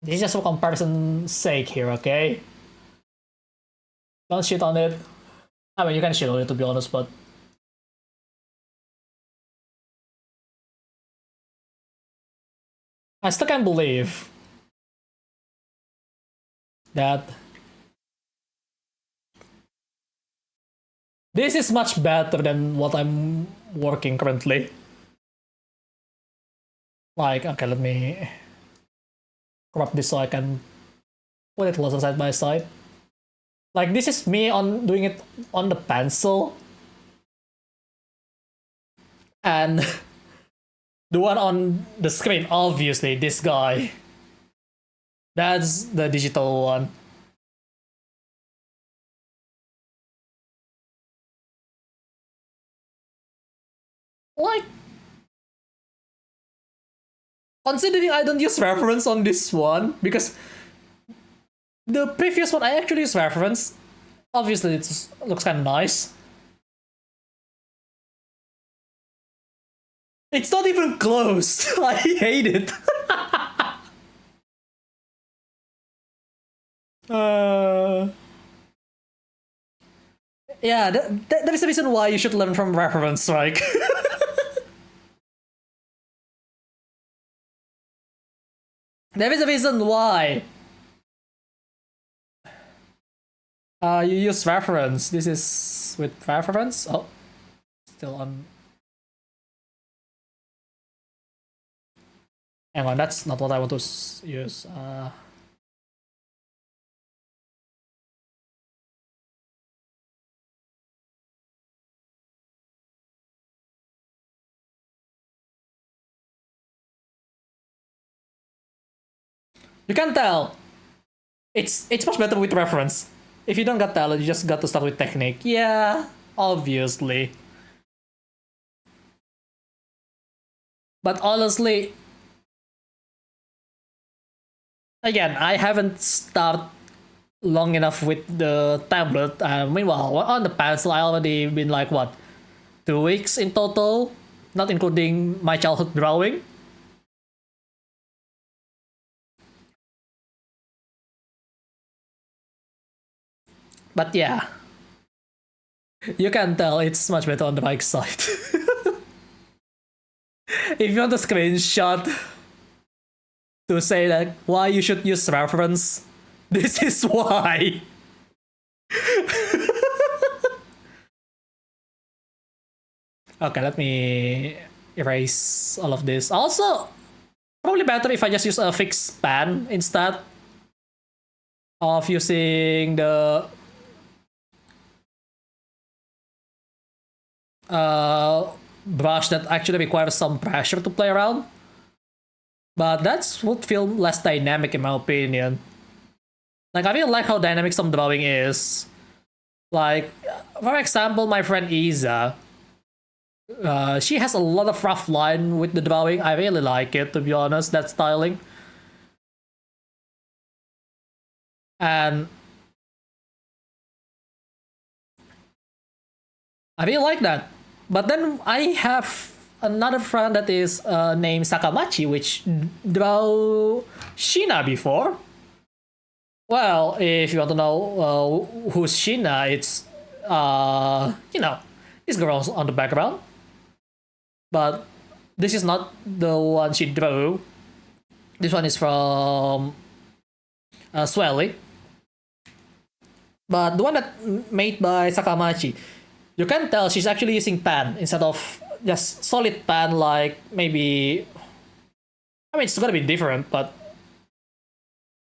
This is just for comparison's sake here, okay? Don't shit on it. I mean, you can shit on it to be honest, but I still can't believe that this is much better than what I'm working currently. Like, okay, let me crop this so I can put it closer side by side. Like, this is me on doing it on the pencil. And the one on the screen, obviously, this guy. That's the digital one. Like, considering I don't use reference on this one, because the previous one I actually use reference. Obviously, it looks kind of nice. It's not even close. I hate it. Yeah, that is the reason why you should learn from reference, like. There is a reason why. You use reference. This is with reference. Oh, still on. Hang on, that's not what I want to use. You can tell. It's much better with reference. If you don't got talent, you just got to start with technique. Yeah, obviously. But honestly, again, I haven't started long enough with the tablet. Meanwhile, on the pencil, I already been like what, 2 weeks in total, not including my childhood drawing. But yeah, you can tell it's much better on the right side. If you want a screenshot to say that why you should use reference, this is why. Okay, let me erase all of this. Also, probably better if I just use a fixed pen instead of using the brush that actually requires some pressure to play around. But that would feel less dynamic in my opinion. Like, I really like how dynamic some drawing is. Like, for example, my friend Isa. She has a lot of rough line with the drawing. I really like it, to be honest, that styling. And I really like that. But then I have another friend that is named Sakamachi, which draw Shina before. Well, if you want to know who's Shina, it's this girl's on the background. But this is not the one she drew. This one is from XUELI. But the one that made by Sakamachi, you can tell she's actually using pan instead of just solid pan, like maybe. I mean, it's gonna be different, but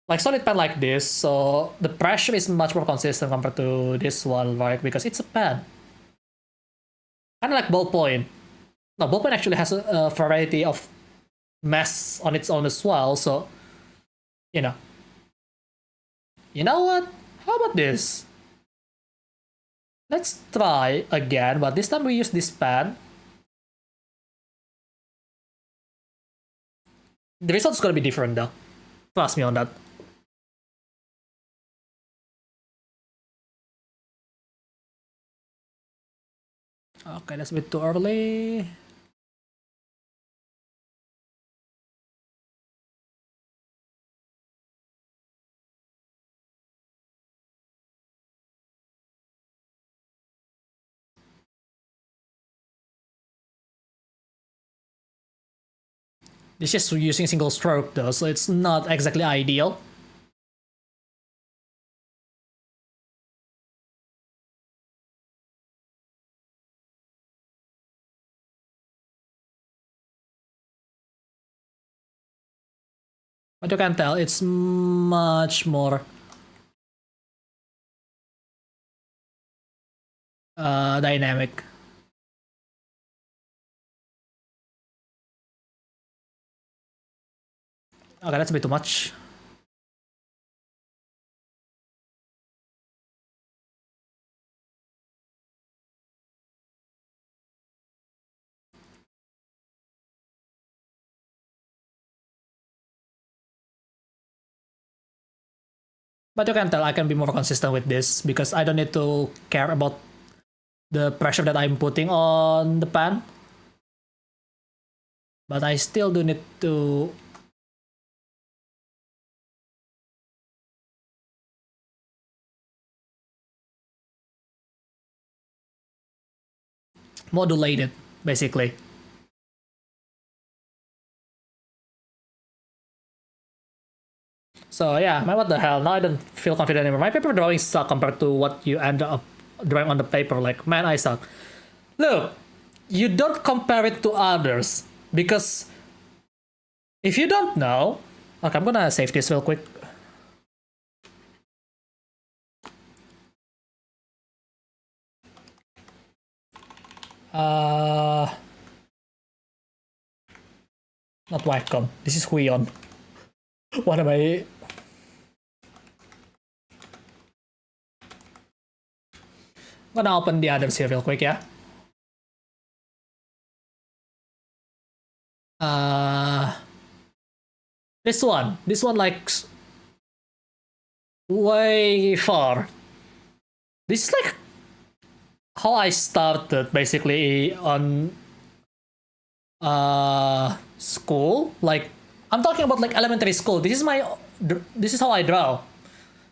like solid pan like this, so the pressure is much more consistent compared to this one, right? Because it's a pan. Kind of like ballpoint. No, ballpoint actually has a variety of mass on its own as well, so you know. You know what? How about this? Let's try again, but this time we use this pen. The result's gonna be different though. Trust me on that. Okay, that's a bit too early. This is using single stroke though, so it's not exactly ideal. But you can tell it's much more dynamic. Okay, that's a bit too much. But you can tell I can be more consistent with this because I don't need to care about the pressure that I'm putting on the pan. But I still do need to modulate it, basically. So yeah, man, what the hell? Now I don't feel confident anymore. My paper drawings suck compared to what you end up drawing on the paper. Like, man, I suck. Look, you don't compare it to others because if you don't know, okay, I'm gonna save this real quick. Not Wacom. This is HUION. What am I? I'm gonna open the others here real quick, yeah. This one like way far. This is like how I started basically on school. Like I'm talking about like elementary school. This is how I draw.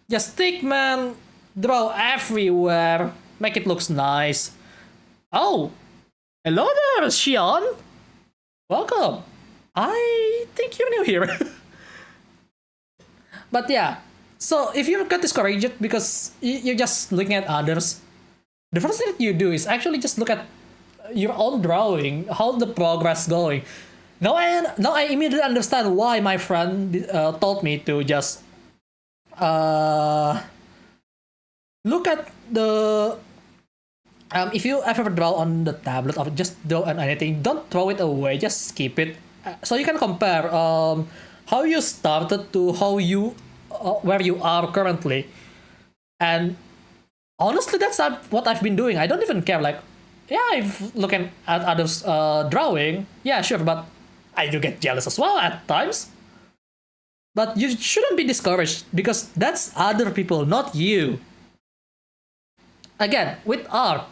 Just stick man, draw everywhere, make it looks nice. Oh, hello there, Xian. Welcome. I think you're new here. But yeah, so if you get discouraged because you're just looking at others, the first thing that you do is actually just look at your own drawing, how the progress going. Now I immediately understand why my friend told me to just look at the if you ever draw on the tablet or just draw on anything, don't throw it away, just keep it so you can compare how you started to how you where you are currently. And honestly, that's what I've been doing. I don't even care. Like, yeah, I've looking at others drawing. Yeah, sure, but I do get jealous as well at times. But you shouldn't be discouraged because that's other people, not you. Again, with art,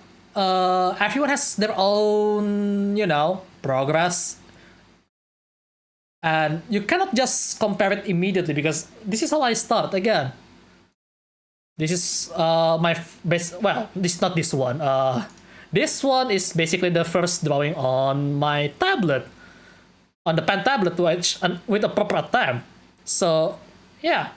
everyone has their own, progress. And you cannot just compare it immediately because this is how I start again. This is my best. Well, this is not this one. This one is basically the first drawing on my tablet, on the pen tablet, which with a proper attempt. So yeah.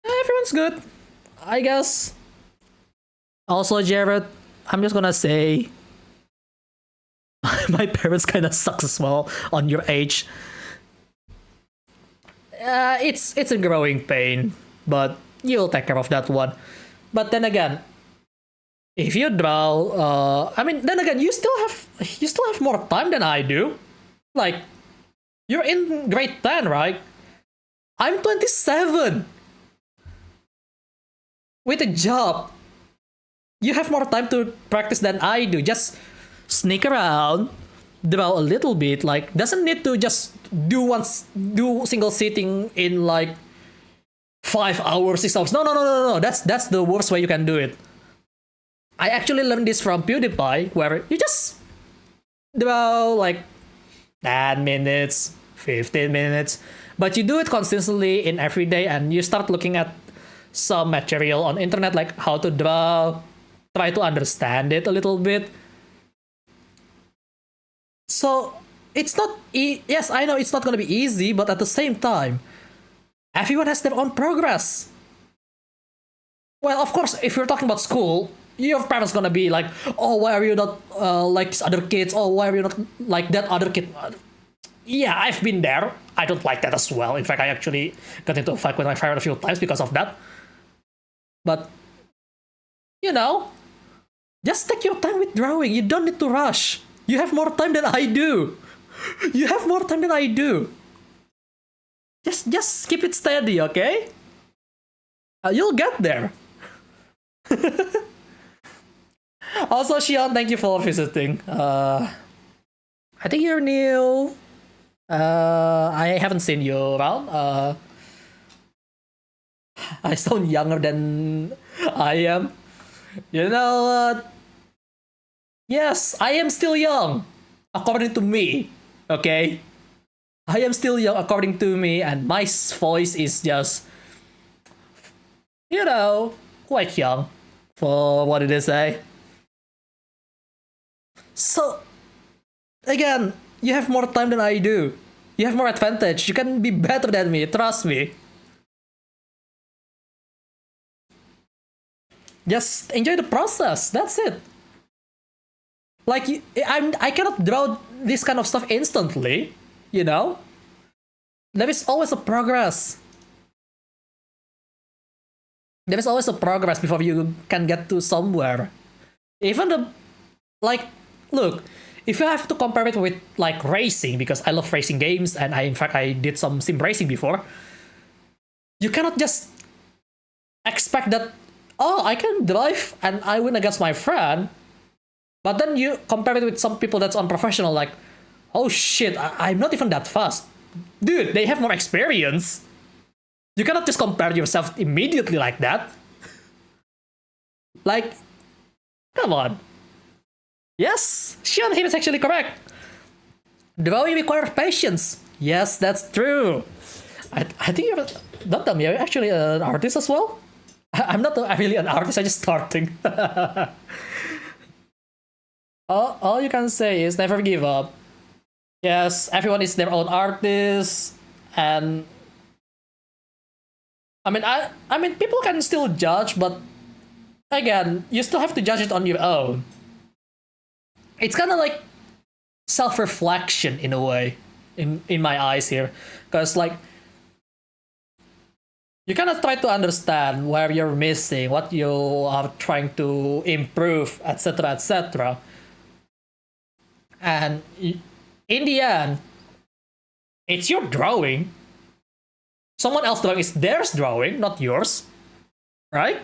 Everyone's good, I guess. Also, Jared, I'm just gonna say my parents kind of suck as well on your age. It's a growing pain, but you'll take care of that one. But then again, if you draw, then again, you still have more time than I do. Like, you're in grade 10, right? I'm 27 with a job. You have more time to practice than I do. Just sneak around, draw a little bit. Like, doesn't need to just do single sitting in like 5 hours, 6 hours. No. That's the worst way you can do it. I actually learned this from PewDiePie, where you just draw like 10 minutes, 15 minutes, but you do it consistently in every day, and you start looking at some material on internet, like how to draw try to understand it a little bit. So it's not, yes, I know it's not gonna be easy, but at the same time, everyone has their own progress. Well, of course, if you're talking about school, your parents gonna be like, oh, why are you not like these other kids? Oh, why are you not like that other kid? Yeah, I've been there. I don't like that as well. In fact, I actually got into a fight with my father a few times because of that. But, you know, just take your time with drawing. You don't need to rush. You have more time than I do. You have more time than I do. Just keep it steady, okay? You'll get there. Also, Shion, thank you for visiting. I think you're new. I haven't seen you around. I sound younger than I am. You know, yes, I am still young, according to me. Okay? I am still young, according to me, and my voice is just, you know, quite young for what it is, eh? So, again, you have more time than I do. You have more advantage. You can be better than me, trust me. Just enjoy the process, that's it. Like, I cannot draw this kind of stuff instantly, you know? There is always a progress. There is always a progress before you can get to somewhere. Even the, like, look, if you have to compare it with like racing, because I love racing games and in fact I did some sim racing before, you cannot just expect that, oh, I can drive and I win against my friend, but then you compare it with some people that's unprofessional, like, oh shit, I'm not even that fast. Dude, they have more experience. You cannot just compare yourself immediately like that. Like, come on. Yes, Shion here is actually correct. Drawing requires patience. Yes, that's true. I think you're, don't tell me, you're actually an artist as well? I'm not really an artist, I'm just starting. all you can say is never give up. Yes, everyone is their own artist, and I mean people can still judge, but again, you still have to judge it on your own. It's kind of like self-reflection in a way, in my eyes here, because like you kind of try to understand where you're missing, what you are trying to improve, etc., etc. And in the end, it's your drawing. Someone else's drawing is theirs drawing, not yours, right?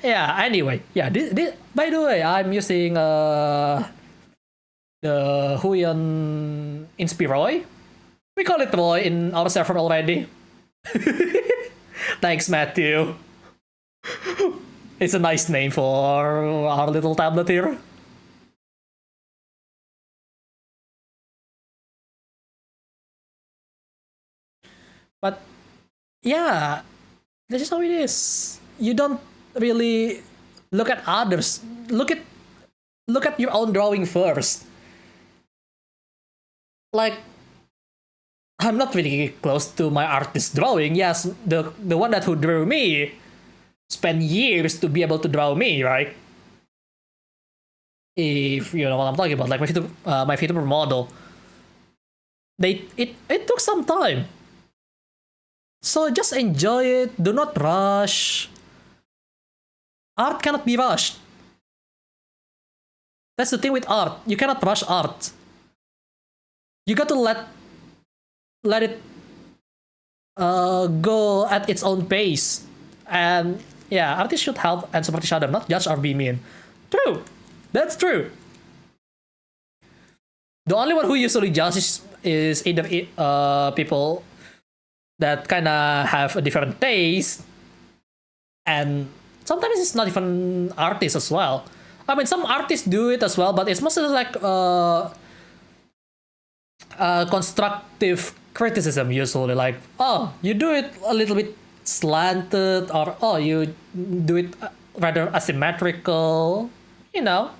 Yeah, anyway, yeah, by the way, I'm using the HUION Inspiroy. We call it Roy in our server already. Thanks, Matthew. It's a nice name for our little tablet here. But yeah, this is how it is. You don't really look at others. Look at your own drawing first. Like, I'm not really close to my artist drawing. Yes, the one that who drew me spent years to be able to draw me, right? If you know what I'm talking about, like my Vtuber model. It took some time. So just enjoy it. Do not rush. Art cannot be rushed. That's the thing with art. You cannot rush art. You got to let it go at its own pace. And yeah, artists should help and support each other, not judge or be mean. True. That's true. The only one who usually judges is either people that kind of have a different taste, and sometimes it's not even artists as well. I mean, some artists do it as well, but it's mostly like constructive criticism usually. Like, oh, you do it a little bit slanted, or oh, you do it rather asymmetrical, you know,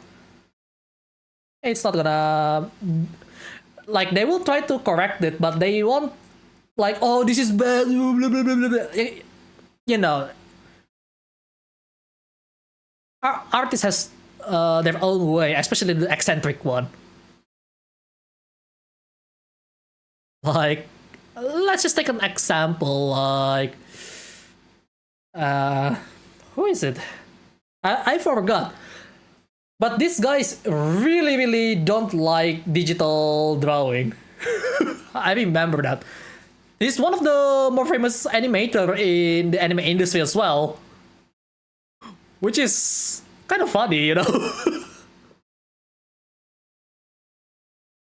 it's not gonna, like, they will try to correct it, but they won't, like, oh, this is bad, blah, blah, blah, blah, blah. You know, artists has their own way, especially the eccentric one. Like, let's just take an example, like, who is it? I forgot. But these guys really, really don't like digital drawing. I remember that. He's one of the more famous animator in the anime industry as well. Which is kind of funny, you know?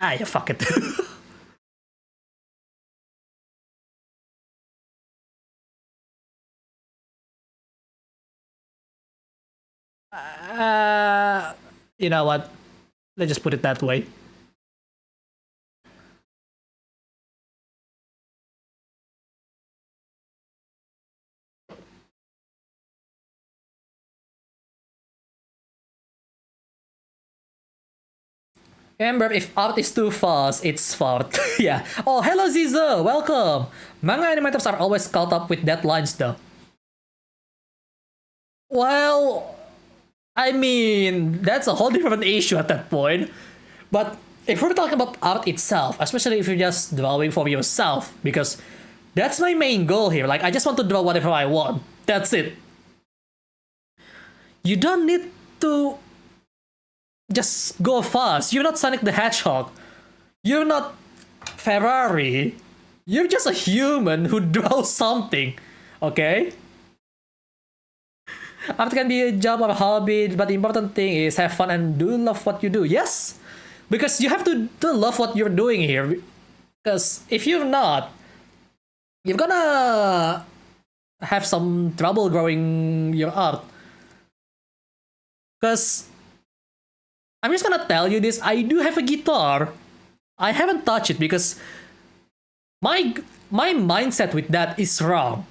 Yeah, fuck it. You know what? Let's just put it that way. Remember, if art is too fast, it's fart. Yeah. Oh, hello Zizo, welcome. Manga animators are always caught up with deadlines though. Well, I mean, that's a whole different issue at that point. But if we're talking about art itself, especially if you're just drawing for yourself, because that's my main goal here. Like, I just want to draw whatever I want. That's it. You don't need to just go fast. You're not Sonic the Hedgehog. You're not Ferrari. You're just a human who draws something. Okay? Art can be a job or a hobby, but the important thing is have fun and do love what you do. Yes! Because you have to love what you're doing here. Because if you're not, you're gonna have some trouble growing your art. Because I'm just gonna tell you this, I do have a guitar. I haven't touched it because my mindset with that is wrong.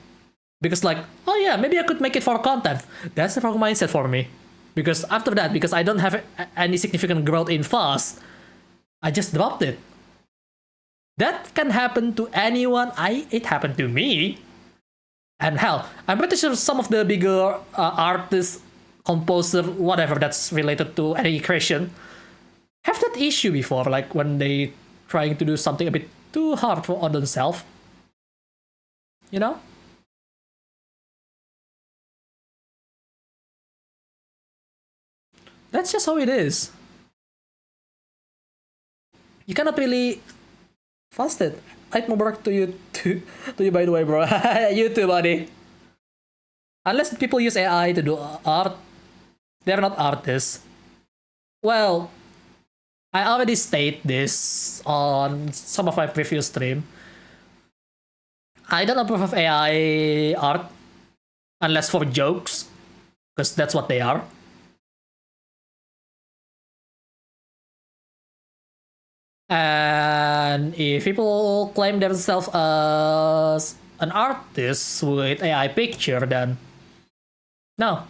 Because like, oh yeah, maybe I could make it for content. That's the wrong mindset for me. Because after that, because I don't have any significant growth in fast, I just dropped it. That can happen to anyone. It happened to me. And hell, I'm pretty sure some of the bigger artists, composer, whatever that's related to any creation, have that issue before, like when they trying to do something a bit too hard on themselves. You know? That's just how it is. You cannot really fast it. I'd more work to you to you, by the way, bro. You too, buddy. Unless people use AI to do art, they're not artists. Well, I already state this on some of my previous stream. I don't approve of AI art unless for jokes, because that's what they are. And if people claim themselves as an artist with AI picture, then no,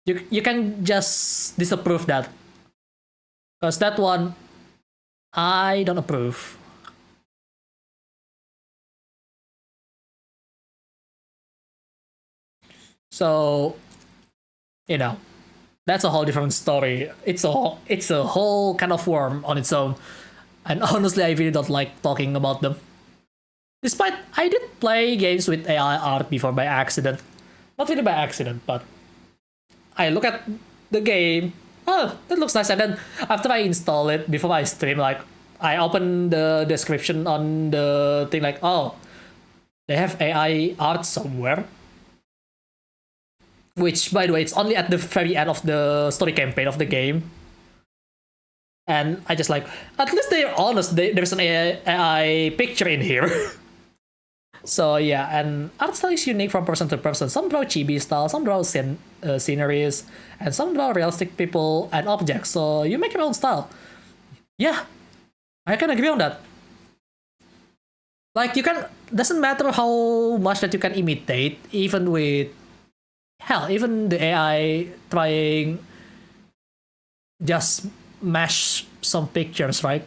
you can just disapprove that, because that one I don't approve. So, you know, that's a whole different story. It's a whole kind of worm on its own. And honestly, I really don't like talking about them. Despite, I did play games with AI art before by accident. Not really by accident, but I look at the game, oh, that looks nice. And then after I install it, before I stream, like, I open the description on the thing, like, oh, they have AI art somewhere. Which, by the way, it's only at the very end of the story campaign of the game. And I just like, at least they're honest, there's an AI picture in here. So yeah, and art style is unique from person to person. Some draw chibi style, some draw sceneries, and some draw realistic people and objects. So you make your own style. Yeah, I can agree on that. Like, you can, doesn't matter how much that you can imitate, even with, hell, even the AI trying just mash some pictures, right?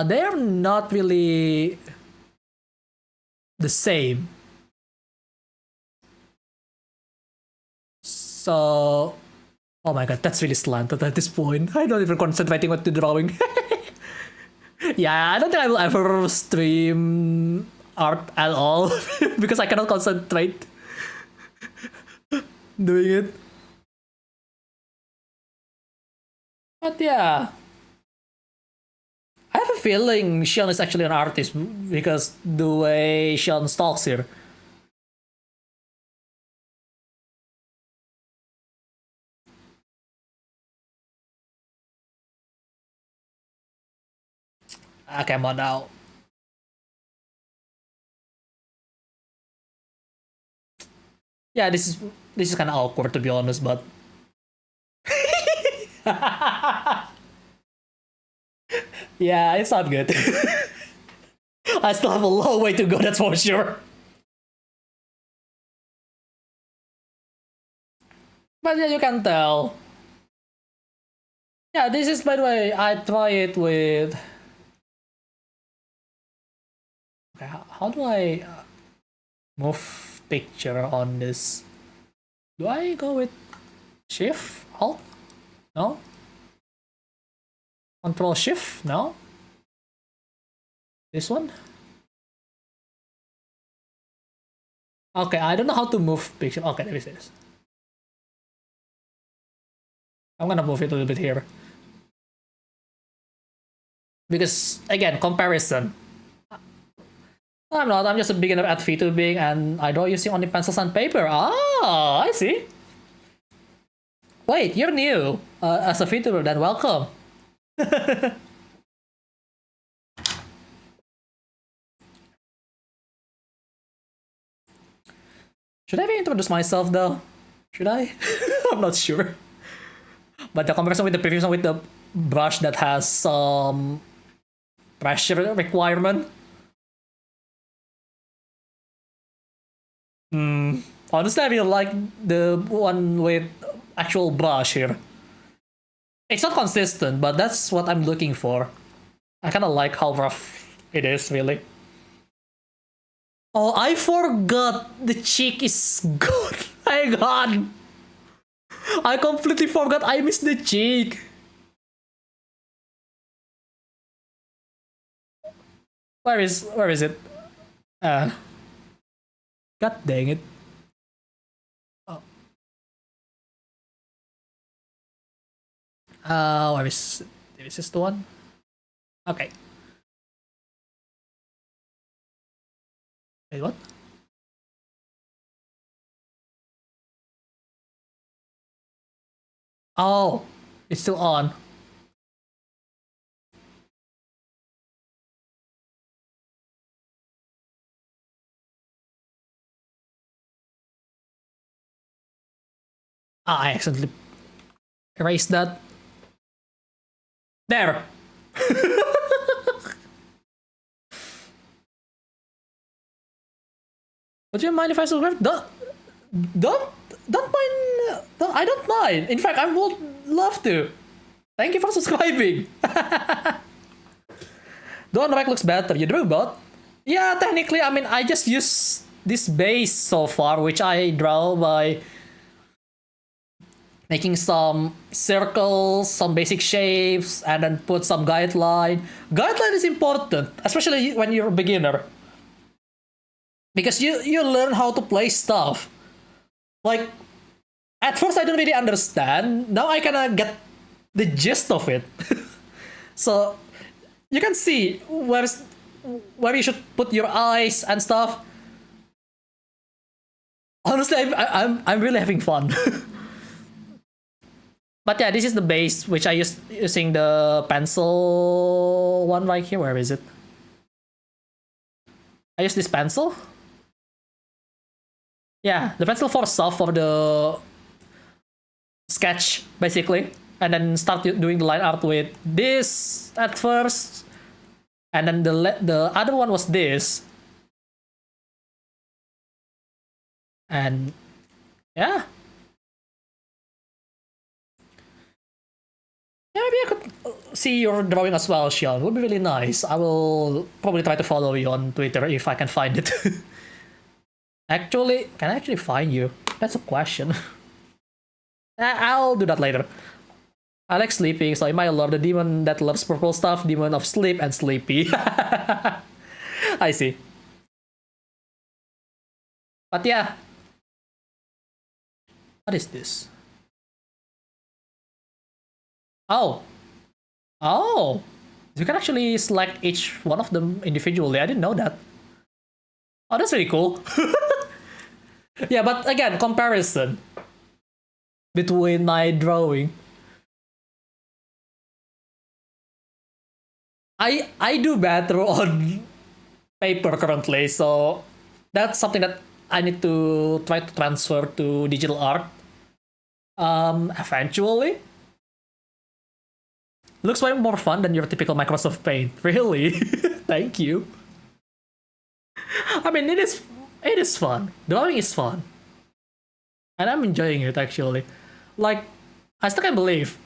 They're not really the same. So, oh my god, that's really slanted at this point. I'm not even concentrating what the drawing. Yeah, I don't think I will ever stream art at all because I cannot concentrate doing it. But yeah, I have a feeling Shion is actually an artist because the way Shion stalks here. Okay, come on now. Yeah, this is kind of awkward to be honest, but yeah, it's not good. I still have a long way to go, that's for sure. But yeah, you can tell. Yeah, this is, by the way, I try it with. Okay, how do I move picture on this? Do I go with Shift? Alt? No? Control Shift? No? This one? Okay, I don't know how to move picture. Okay, there it is. I'm gonna move it a little bit here. Because, again, comparison. I'm not, I'm just a beginner at Vtubing and I draw using only pencils and paper. Ah, I see. Wait, you're new as a Vtuber, then welcome. Should I introduce myself though? Should I? I'm not sure. But the comparison with the previous one with the brush that has some pressure requirement. Honestly, I really like the one with actual brush here. It's not consistent, but that's what I'm looking for. I kind of like how rough it is, really. Oh, I forgot the cheek is good. Hang on. I completely forgot I missed the cheek. Where is it? God dang it. Oh. Where is it? Is this the one? Okay. Wait, what? Oh, it's still on. I accidentally erased that. There. Would you mind if I subscribe? Don't mind. I don't mind. In fact, I would love to. Thank you for subscribing. Don't Rec looks better. You drew both? Yeah, technically, I mean, I just use this base so far, which I draw by making some circles, some basic shapes, and then put some guideline. Guideline is important, especially when you're a beginner. Because you learn how to play stuff. Like, at first I don't really understand. Now I kinda get the gist of it. So, you can see where you should put your eyes and stuff. Honestly, I'm really having fun. But yeah, this is the base, which I using the pencil one right here. Where is it? I use this pencil. Yeah, the pencil for soft for the sketch, basically. and then start doing the line art with this at first, and then the other one was this, and yeah. Yeah, maybe I could see your drawing as well, Sean. Would be really nice. I will probably try to follow you on Twitter if I can find it. Actually, can I actually find you? That's a question. I'll do that later. I like sleeping, so I might love the demon that loves purple stuff, demon of sleep and sleepy. I see. But yeah. What is this? Oh. Oh. You can actually select each one of them individually. I didn't know that. Oh, that's really cool. Yeah, but again, comparison between my drawing. I do better on paper currently, so that's something that I need to try to transfer to digital art. Eventually. Looks way more fun than your typical Microsoft Paint. Really? Thank you. I mean, it is fun. Drawing is fun. And I'm enjoying it, actually. Like, I still can't believe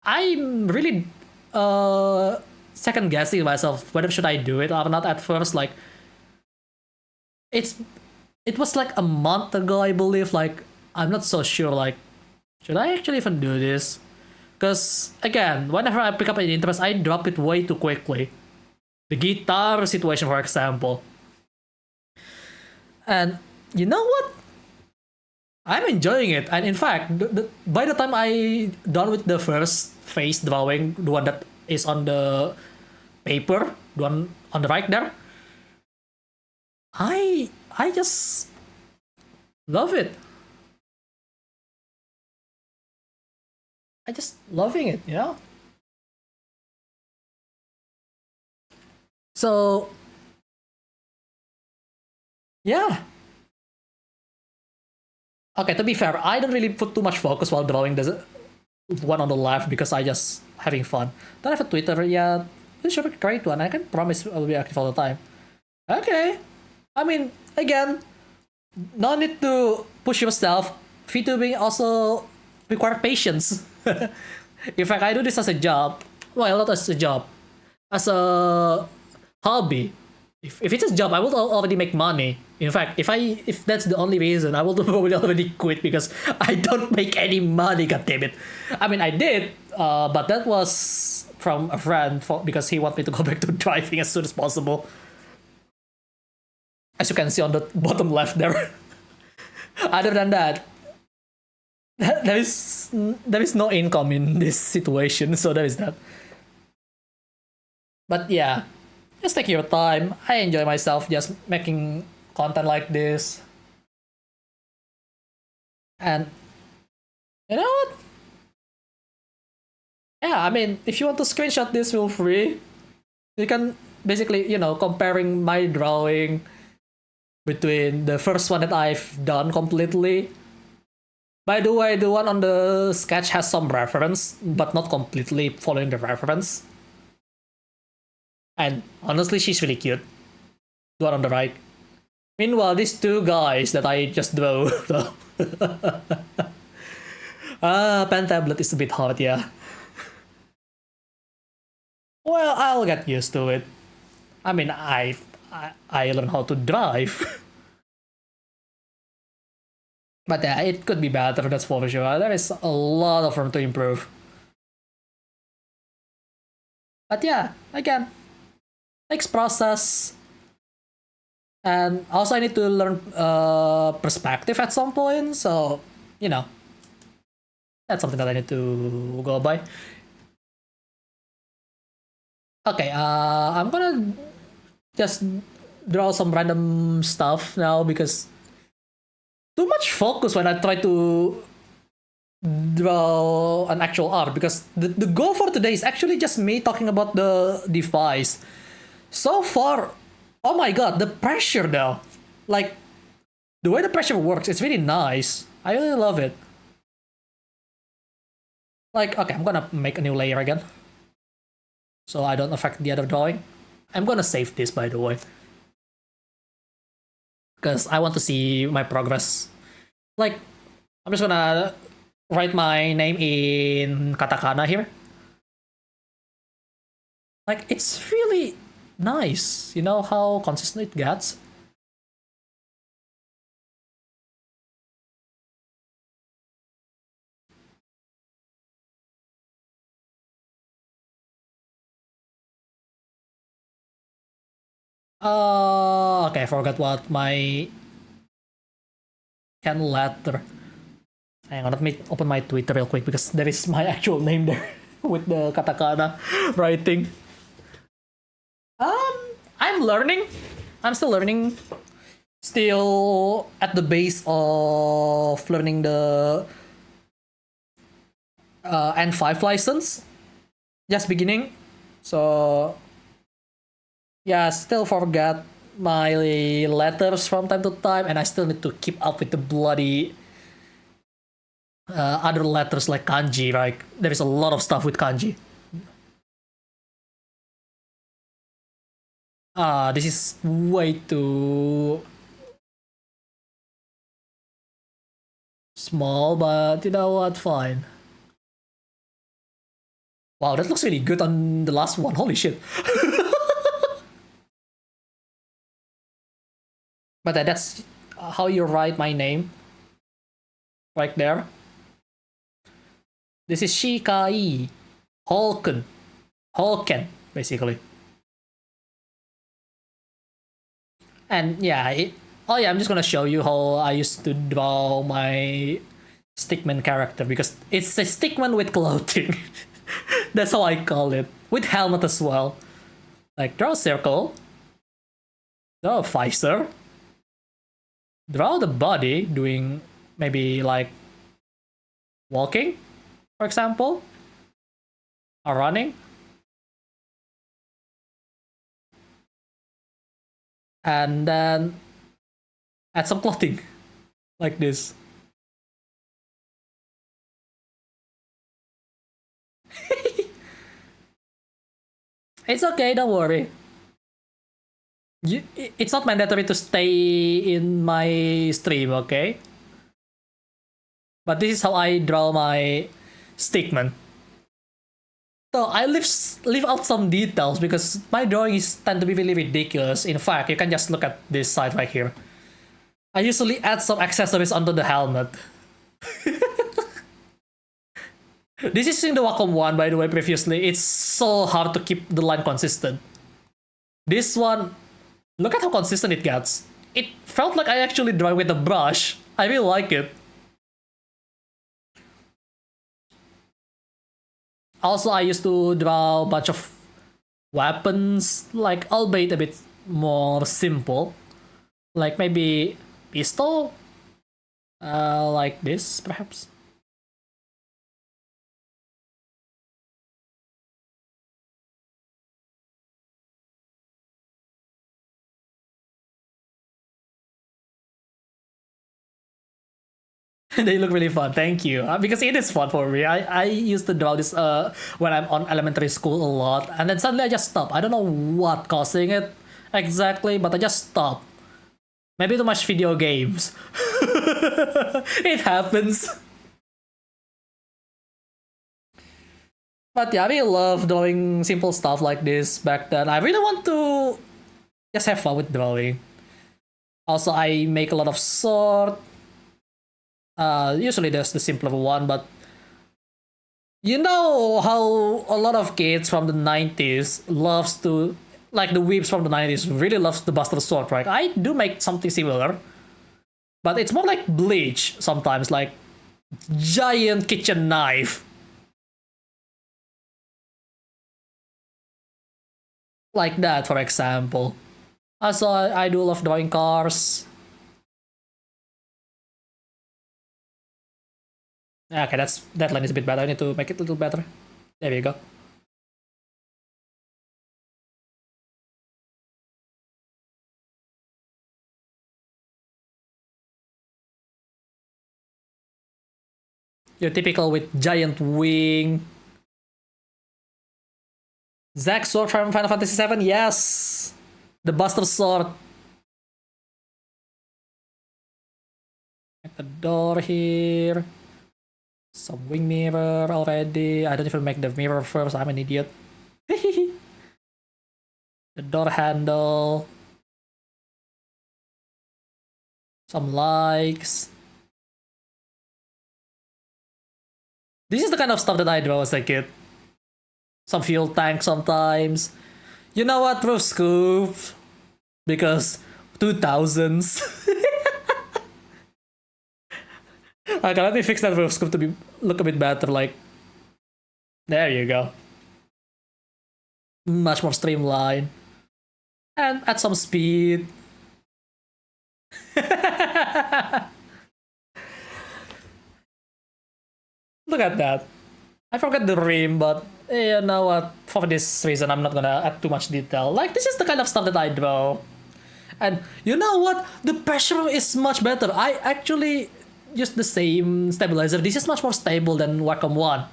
I'm really second guessing myself whether should I do it or not at first. Like, it was like a month ago, I believe. Like, I'm not so sure, like, should I actually even do this? Because, again, whenever I pick up an interest, I drop it way too quickly. The guitar situation, for example. And you know what? I'm enjoying it. And in fact, by the time I done with the first face drawing, the one that is on the paper, the one on the right there, I just love it. I just loving it, you know? So yeah. Okay, to be fair, I don't really put too much focus while drawing the one on the left because I just having fun. Don't have a Twitter, yeah. This should be a great one. I can promise I'll be active all the time. Okay. I mean, again, no need to push yourself. VTubing also require patience. In fact, I do this as a job. Well, not as a job. As a hobby. If it's a job, I will already make money. In fact, if that's the only reason, I will probably already quit because I don't make any money. God damn it! I mean, I did, but that was from a friend because he wanted me to go back to driving as soon as possible. As you can see on the bottom left there. Other than that, there is no income in this situation, so there is that. But yeah, just take your time. I enjoy myself just making content like this. And you know what? Yeah, I mean, if you want to screenshot this, feel free. You can basically, comparing my drawing between the first one that I've done completely. By the way, the one on the sketch has some reference, but not completely following the reference. And honestly, she's really cute. The one on the right. Meanwhile, these two guys that I just drew. Pen tablet is a bit hard, yeah. Well, I'll get used to it. I mean, I learned how to drive. But yeah, it could be better, that's for sure. There is a lot of room to improve. But yeah, again, takes process. And also I need to learn perspective at some point, so, that's something that I need to go by. Okay, I'm gonna just draw some random stuff now because too much focus when I try to draw an actual art because the goal for today is actually just me talking about the device. So far, oh my god, the pressure though. Like, the way the pressure works, it's really nice. I really love it. Like, okay, I'm gonna make a new layer again, so I don't affect the other drawing. I'm gonna save this, by the way, because I want to see my progress. Like, I'm just gonna write my name in katakana here. Like, it's really nice. You know how consistent it gets? Okay, I forgot what my can letter. Hang on, let me open my Twitter real quick because there is my actual name there with the katakana writing. Um, I'm learning. I'm still learning. Still at the base of learning the N5 license. Just beginning. So yeah, still forget my letters from time to time, and I still need to keep up with the bloody other letters like kanji. Like there is a lot of stuff with kanji. This is way too small, but you know what? Fine. Wow, that looks really good on the last one. Holy shit. But that's how you write my name. Right there. This is Shikai Holken. Holken, basically. And yeah, oh yeah, I'm just gonna show you how I used to draw my stickman character because it's a stickman with clothing. That's how I call it. With helmet as well. Like draw a circle, draw a visor, draw the body doing maybe like walking, for example, or running, and then add some clothing like this. It's okay, don't worry. It's not mandatory to stay in my stream, okay? But this is how I draw my stickman. So I leave out some details because my drawings tend to be really ridiculous. In fact, you can just look at this side right here. I usually add some accessories onto the helmet. This is in the Wacom one, by the way, previously. It's so hard to keep the line consistent. This one, look at how consistent it gets. It felt like I actually draw with a brush. I really like it. Also, I used to draw a bunch of weapons, like albeit a bit more simple. Like maybe pistol, like this, perhaps. They look really fun. Thank you. Because it is fun for me. I used to draw this when I'm on elementary school a lot, and then suddenly I just stopped. I don't know what causing it exactly, but I just stopped. Maybe too much video games. It happens. But yeah, I really love drawing simple stuff like this back then. I really want to just have fun with drawing. Also, I make a lot of sword. Usually there's the simpler one, but you know how a lot of kids from the 90s loves to, like the weebs from the 90s really loves the Buster Sword, right? I do make something similar, but it's more like Bleach sometimes, like giant kitchen knife. Like that, for example. Also, I do love drawing cars. Okay, that line is a bit better. I need to make it a little better. There we go. Your typical with giant wing. Zack sword from Final Fantasy VII, yes! The Buster Sword. Make the door here. Some wing mirror already. I don't even make the mirror first, I'm an idiot. The door handle. Some likes. This is the kind of stuff that I draw as a kid. Some fuel tank sometimes. You know what, roof scoop? Because 2000s. Okay, let me fix that roof scoop to look a bit better. Like, there you go. Much more streamlined. And at some speed. Look at that. I forgot the rim, but you know what? For this reason, I'm not gonna add too much detail. Like, this is the kind of stuff that I draw. And you know what? The pressure is much better. I actually use the same stabilizer. This is much more stable than Wacom 1.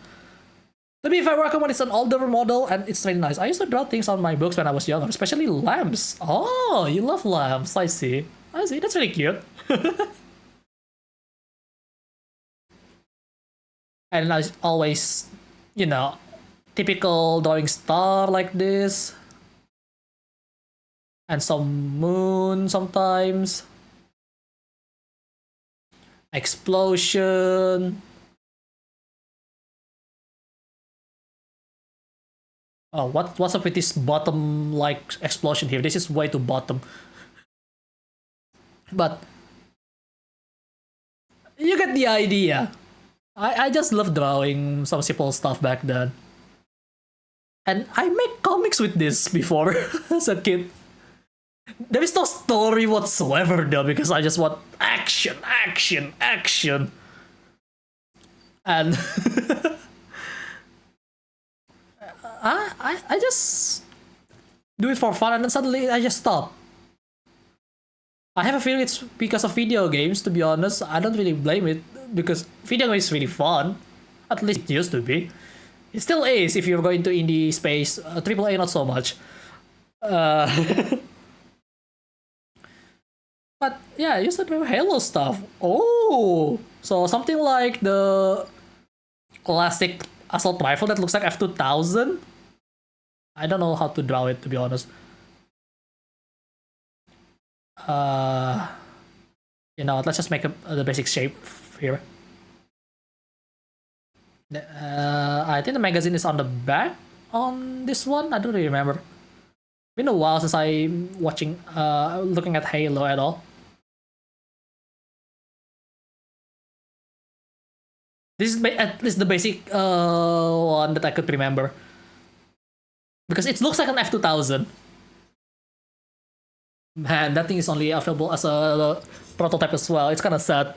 To be fair, Wacom 1 is an older model and it's really nice. I used to draw things on my books when I was younger, especially lamps. Oh, you love lamps. I see. I see. That's really cute. And I always, you know, typical drawing star like this. And some moon sometimes. Explosion. Oh, what's up with this bottom like explosion here? This is way too bottom. But you get the idea. I just love drawing some simple stuff back then. And I make comics with this before as a kid. There is no story whatsoever though, because I just want action, action, action. And I just do it for fun and then suddenly I just stop. I have a feeling it's because of video games, to be honest. I don't really blame it, because video games is really fun. At least it used to be. It still is if you're going to indie space. AAA not so much. But yeah, I used to play Halo stuff. Oh! So something like the classic assault rifle that looks like F2000? I don't know how to draw it, to be honest. You know, let's just make the basic shape here. I think the magazine is on the back on this one. I don't really remember. Been a while since I'm watching, looking at Halo at all. This is at least the basic one that I could remember. Because it looks like an F2000. Man, that thing is only available as a prototype as well. It's kind of sad.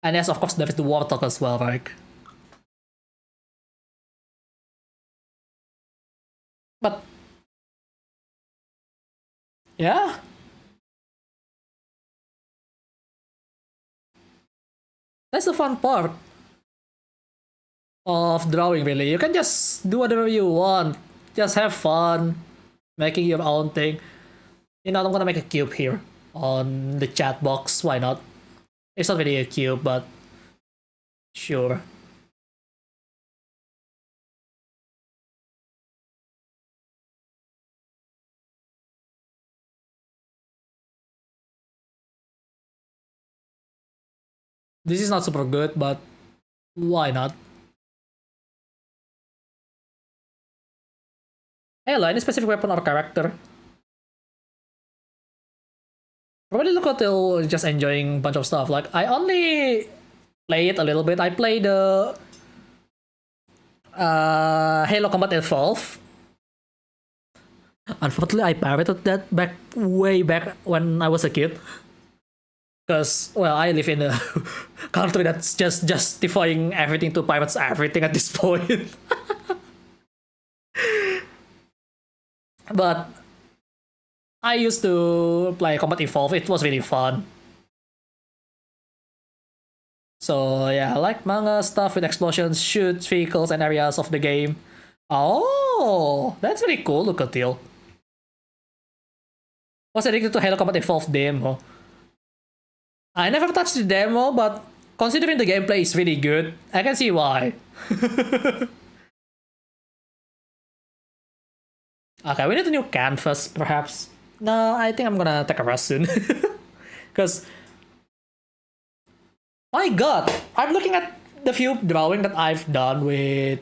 And yes, of course, there is the Warthog as well, right? But yeah. That's the fun part of drawing, really. You can just do whatever you want. Just have fun making your own thing. You know, I'm gonna make a cube here on the chat box. Why not? It's not really a cube, but sure. This is not super good, but why not? Hello, any specific weapon or character? Probably look until just enjoying a bunch of stuff. Like, I only play it a little bit. I played the Halo Combat Evolve. Unfortunately, I pirated that way back when I was a kid. Because, well, I live in a country that's just justifying everything to pirates everything at this point. But I used to play Combat Evolve. It was really fun. So yeah, I like manga stuff with explosions, shoots, vehicles, and areas of the game. Oh, that's really cool. Look at Teal. Was addicted to Halo Combat Evolved demo. I never touched the demo, but considering the gameplay is really good, I can see why. Okay, we need a new canvas, perhaps. No, I think I'm gonna take a rest soon. Because, my god, I'm looking at the few drawing that I've done with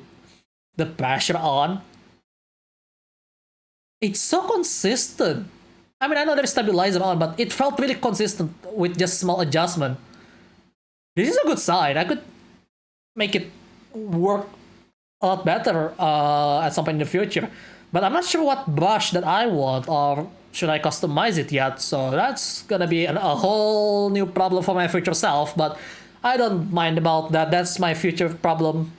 the pressure on. It's so consistent. I mean, I know there's stabilizer on, but it felt really consistent with just small adjustment. This is a good sign. I could make it work a lot better at some point in the future. But I'm not sure what brush that I want, or should I customize it yet. So that's gonna be a whole new problem for my future self. But I don't mind about that. That's my future problem,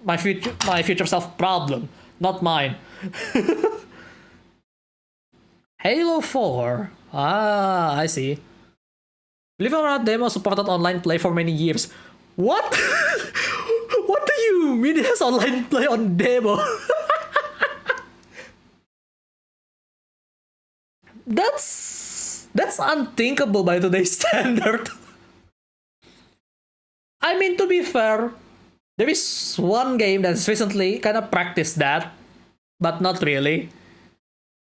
my future self problem, not mine. Halo 4. Ah, I see. Believe it or not, demo supported online play for many years. What? What do you mean it has online play on demo? That's unthinkable by today's standard. I mean, to be fair, there is one game that's recently kind of practiced that, but not really.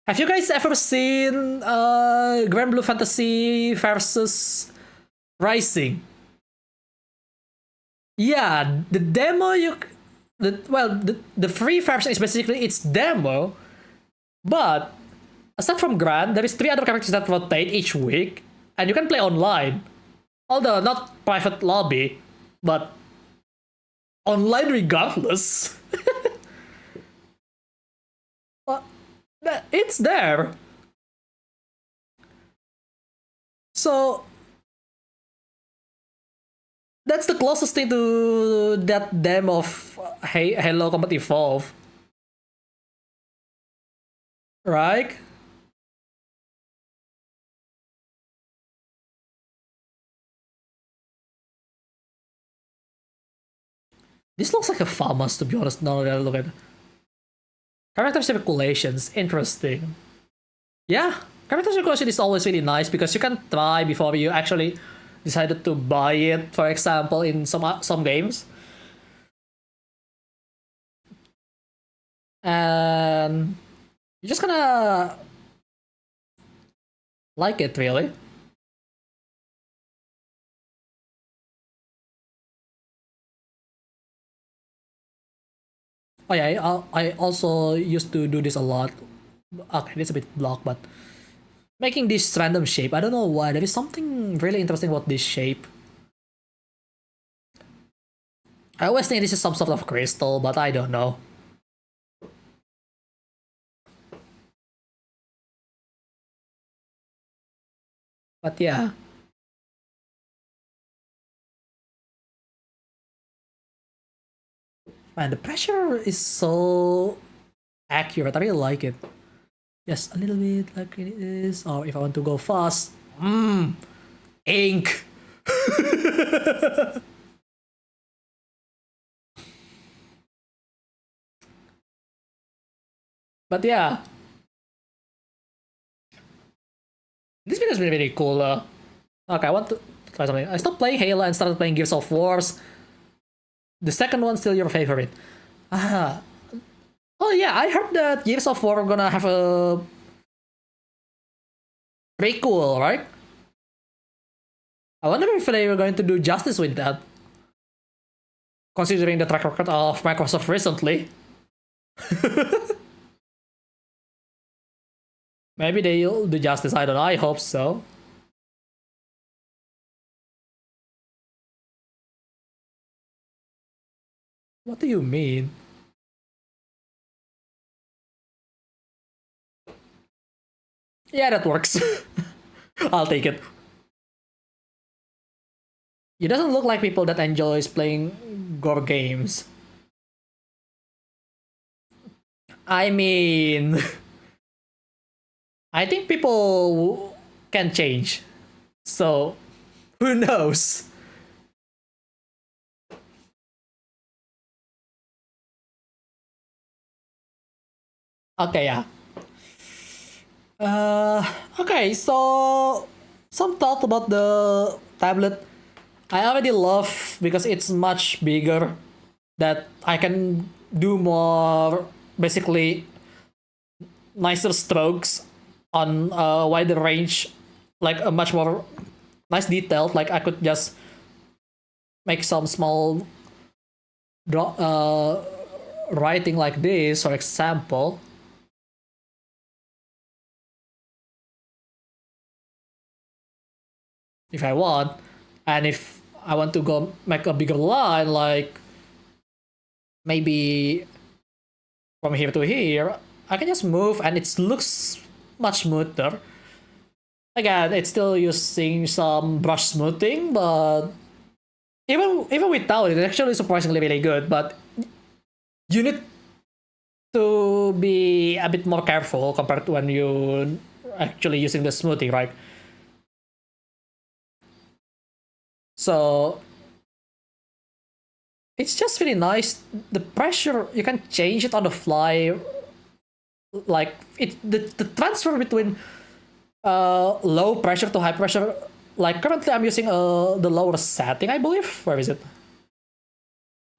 Have you guys ever seen Grand Blue Fantasy versus Rising? Yeah, the demo the free version is basically its demo, but aside from Grand, there is 3 other characters that rotate each week, and you can play online. Although not private lobby, but online regardless. It's there. So that's the closest thing to that demo of Halo Combat Evolve. Right? This looks like a FAMAS, to be honest, now that I look at it. Character circulations, interesting. Yeah, character circulation is always really nice because you can try before you actually decided to buy it, for example, in some games. And you're just gonna like it, really. Oh yeah, I also used to do this a lot. Okay, it's a bit blocked, but making this random shape, I don't know why. There is something really interesting about this shape. I always think this is some sort of crystal, but I don't know. But yeah. Man, the pressure is so accurate. I really like it. Just a little bit like it is. Or if I want to go fast, ink. But yeah, this video has been really cool. Okay, I want to try something. I stopped playing Halo and started playing Gears of Wars. The second one's still your favorite. Ah. Oh yeah, I heard that Gears of War are gonna have a prequel, right? I wonder if they were going to do justice with that. Considering the track record of Microsoft recently. Maybe they'll do justice, I don't know, I hope so. What do you mean? Yeah, that works. I'll take it. It doesn't look like people that enjoys playing gore games. I mean, I think people can change. So, who knows? Okay, yeah. Okay, so some thought about the tablet. I already love because it's much bigger, that I can do more, basically nicer strokes on a wider range, like a much more nice detailed. Like I could just make some small writing like this, for example. If I want, and if I want to go make a bigger line, like maybe from here to here, I can just move and it looks much smoother. Again, it's still using some brush smoothing, but even without it, it's actually surprisingly really good. But you need to be a bit more careful compared to when you actually using the smoothing, right? So it's just really nice. The pressure, you can change it on the fly. Like the transfer between low pressure to high pressure. Like currently, I'm using the lower setting, I believe. Where is it?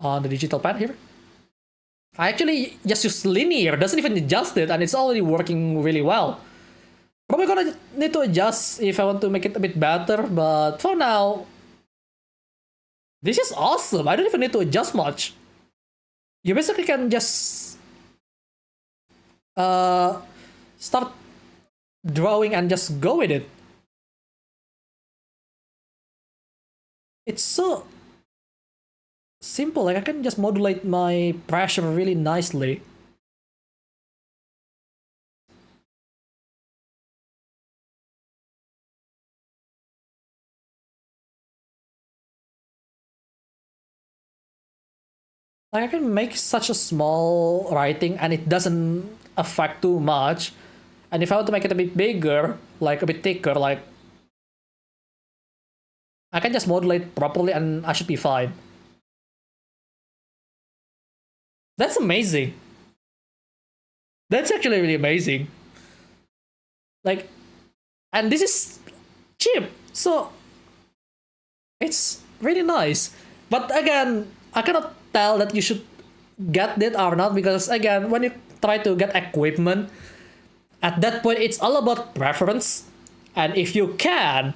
On the digital pad here. I actually just use linear, doesn't even adjust it, and it's already working really well. Probably gonna need to adjust if I want to make it a bit better, but for now, this is awesome. I don't even need to adjust much. You basically can just uh, start drawing and just go with it. It's so simple. Like I can just modulate my pressure really nicely. Like I can make such a small writing and it doesn't affect too much. And if I want to make it a bit bigger, like a bit thicker, like I can just modulate properly and I should be fine. That's amazing. That's actually really amazing. Like, and this is cheap, so it's really nice. But again, I cannot tell that you should get it or not, because again, when you try to get equipment, at that point it's all about preference. And if you can,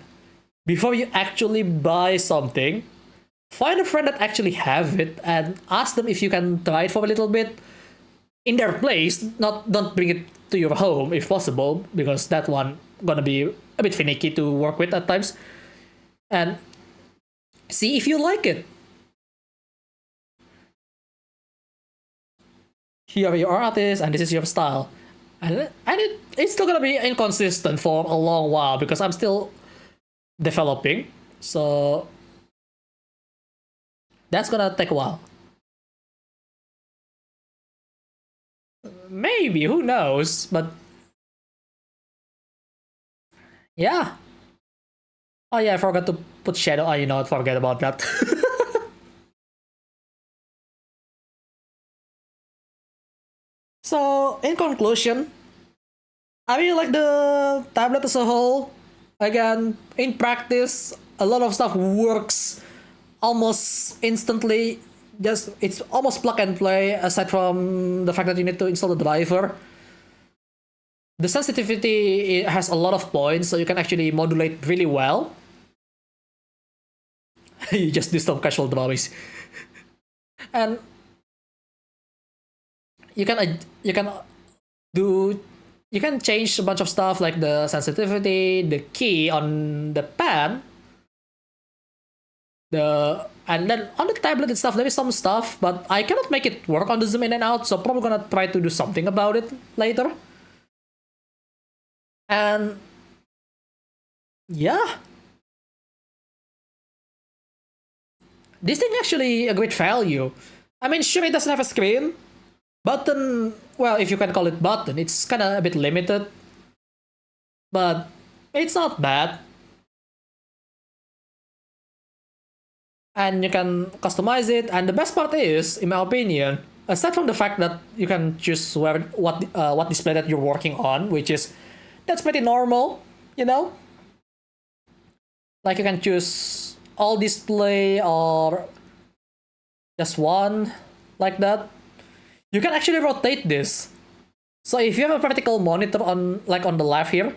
before you actually buy something, find a friend that actually have it and ask them if you can try it for a little bit in their place. Not don't bring it to your home if possible, because that one gonna be a bit finicky to work with at times. And see if you like it. Here you are artist and this is your style. And it's still gonna be inconsistent for a long while because I'm still developing. So that's gonna take a while. Maybe, who knows? But yeah. Oh yeah, I forgot to put shadow. Oh, you know what? Forget about that. So in conclusion, I really like the tablet as a whole. Again, in practice, a lot of stuff works almost instantly. Just it's almost plug and play. Aside from the fact that you need to install the driver, the sensitivity has a lot of points, so you can actually modulate really well. You just do some casual drawings, and you can do you can change a bunch of stuff like the sensitivity, the key on the pen, and then on the tablet itself there is some stuff, but I cannot make it work on the zoom in and out, so probably gonna try to do something about it later. And yeah, this thing actually a great value. I mean, sure, it doesn't have a screen button. Well, if you can call it button, it's kind of a bit limited, but it's not bad. And you can customize it. And the best part is, in my opinion, aside from the fact that you can choose what display that you're working on, which is that's pretty normal, you know. Like you can choose all display or just one, like that. You can actually rotate this. So if you have a vertical monitor on the left here,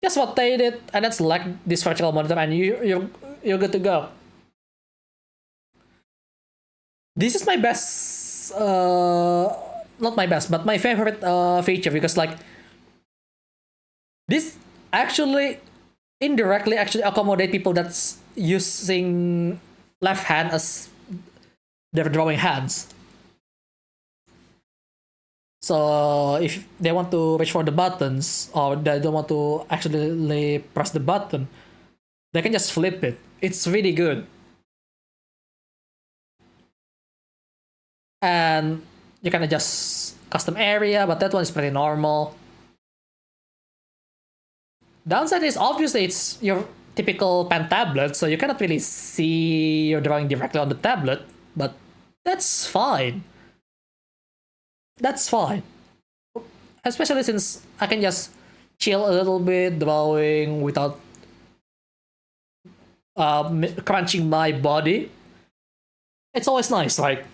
just rotate it and then select this vertical monitor, and you're good to go. This is my best, not my best, but my favorite feature, because like this actually indirectly actually accommodate people that's using left hand as their drawing hands. So if they want to reach for the buttons, or they don't want to actually press the button, they can just flip it. It's really good. And you can adjust custom area, but that one is pretty normal. Downside is obviously it's your typical pen tablet, so you cannot really see your drawing directly on the tablet, but that's fine. That's fine. Especially since I can just chill a little bit drawing without crunching my body. It's always nice, right?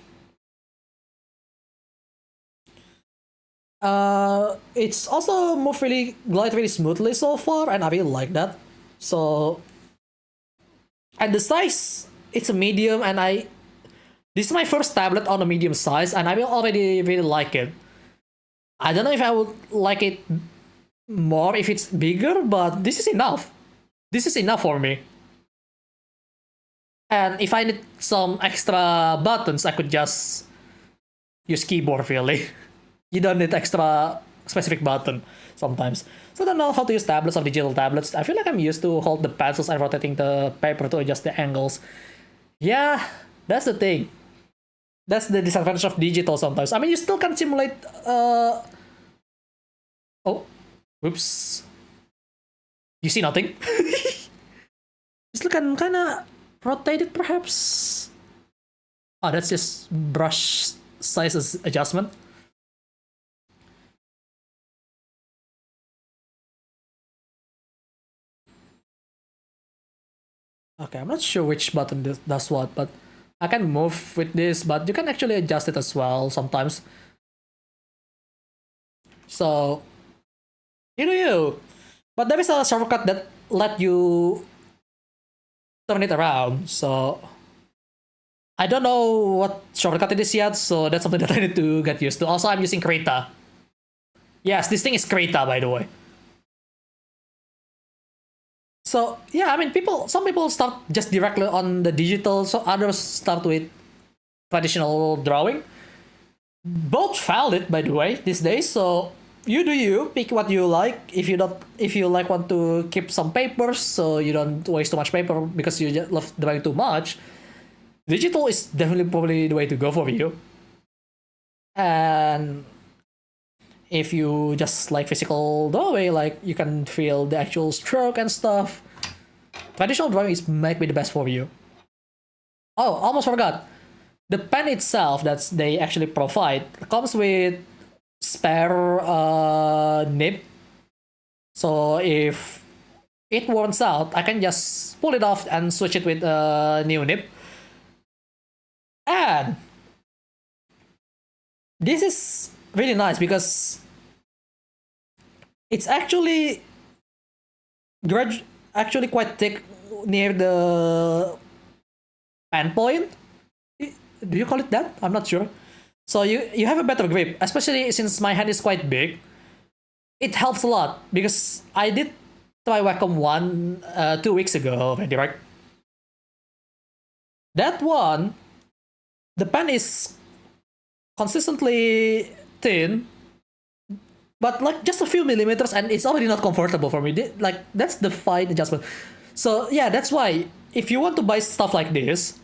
It's also moved glide really smoothly so far, and I really like that. So, and the size, it's a medium, and this is my first tablet on a medium size, and I will already really like it. I don't know if I would like it more if it's bigger, but this is enough. This is enough for me. And if I need some extra buttons, I could just use keyboard, really. You don't need extra specific button sometimes. So I don't know how to use tablets or digital tablets. I feel like I'm used to hold the pencils and rotating the paper to adjust the angles. Yeah, that's the thing. That's the disadvantage of digital sometimes. I mean, you still can simulate. Oh, whoops. You see nothing? You still can kind of rotate it, perhaps. Oh, that's just brush size adjustment. Okay, I'm not sure which button does what, but I can move with this, but you can actually adjust it as well sometimes. So, you know you. But there is a shortcut that let you turn it around, so I don't know what shortcut it is yet, so that's something that I need to get used to. Also, I'm using Krita. Yes, this thing is Krita, by the way. So yeah, I mean, some people start just directly on the digital, so others start with traditional drawing. Both valid, by the way, these days. So you do you, pick what you like. If you like want to keep some papers, so you don't waste too much paper because you just love drawing too much, digital is definitely probably the way to go for you. And if you just like physical drawing, like you can feel the actual stroke and stuff, traditional drawing might be the best for you. Oh, almost forgot. The pen itself that they actually provide comes with spare nib. So if it worns out, I can just pull it off and switch it with a new nib. And this is really nice because it's actually quite thick near the pen point. Do you call it that? I'm not sure. So you have a better grip, especially since my hand is quite big. It helps a lot because I did try Wacom 1 2 weeks ago already, right? That one, the pen is consistently thin, but like just a few millimeters, and it's already not comfortable for me. Like that's the fine adjustment. So yeah, that's why if you want to buy stuff like this,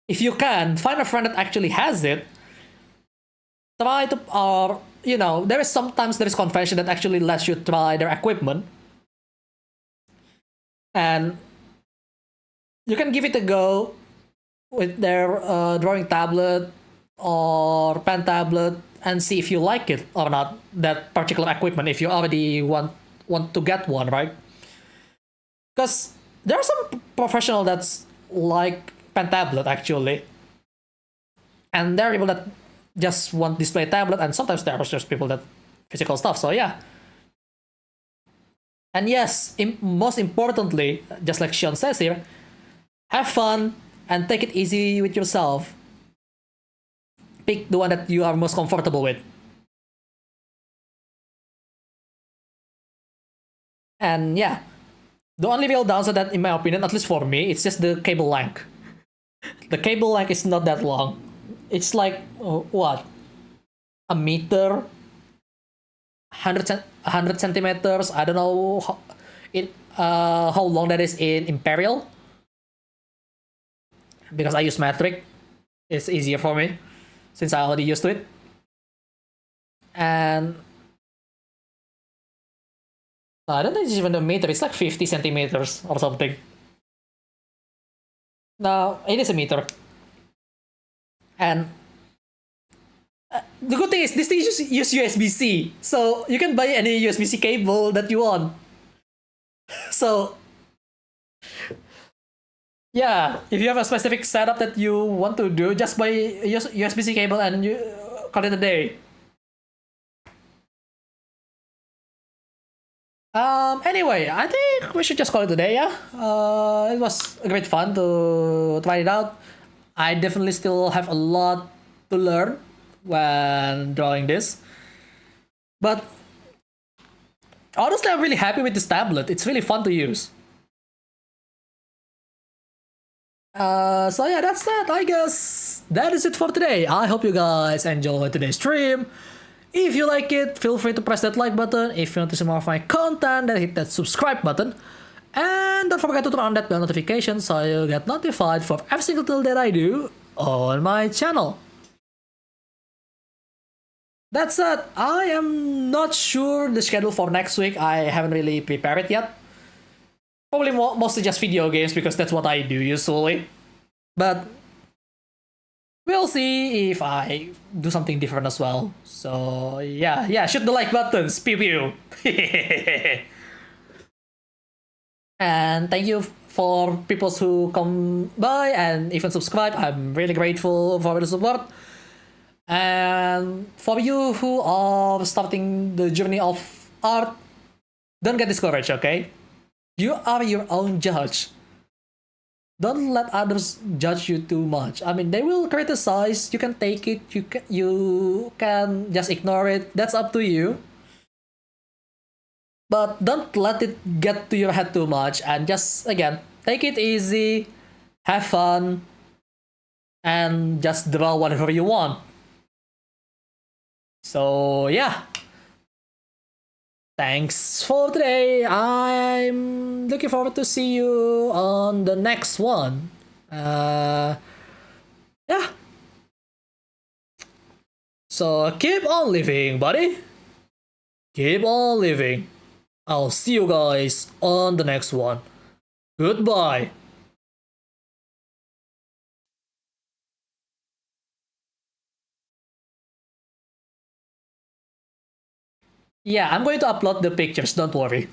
if you can find a friend that actually has it, try to, or there is convention that actually lets you try their equipment, and you can give it a go with their drawing tablet. or pen tablet and see if you like it or not, that particular equipment, if you already want to get one, right? Because there are some professional that's like pen tablet actually, and there are people that just want display tablet, and sometimes there are just people that physical stuff. So yeah. And yes, most importantly, just like Sean says here, have fun and take it easy with yourself. Pick the one that you are most comfortable with. And yeah, the only real downside that, in my opinion, at least for me, it's just the cable length. The cable length is not that long. It's like, what? A meter? 100 centimeters? I don't know how long that is in Imperial. Because I use metric. It's easier for me, since I already used to it. And I don't think it's even a meter, it's like 50 centimeters or something. No, it is a meter. And the good thing is, this thing use USB-C, so you can buy any USB-C cable that you want. So, yeah, if you have a specific setup that you want to do, just buy USB-C cable and you call it a day. Anyway, I think we should just call it a day, yeah? It was a great fun to try it out. I definitely still have a lot to learn when drawing this. But honestly, I'm really happy with this tablet. It's really fun to use. So yeah, that's that. I guess that is it for today. I hope you guys enjoyed today's stream. If you like it, feel free to press that like button. If you want to see more of my content, then hit that subscribe button. And don't forget to turn on that bell notification so you get notified for every single tool that I do on my channel. That's it. I am not sure the schedule for next week. I haven't really prepared it yet. Probably mostly just video games because that's what I do usually. But we'll see if I do something different as well. So yeah, shoot the like buttons, pew pew. And thank you for people who come by and even subscribe. I'm really grateful for the support. And for you who are starting the journey of art, don't get discouraged, okay? You are your own judge. Don't let others judge you too much. I mean, they will criticize. You can take it. You can just ignore it. That's up to you. But don't let it get to your head too much. And just, again, take it easy. Have fun. And just draw whatever you want. So, yeah. Thanks for today. I'm looking forward to see you on the next one. Yeah. So keep on living, buddy. Keep on living. I'll see you guys on the next one. Goodbye. Yeah, I'm going to upload the pictures, don't worry.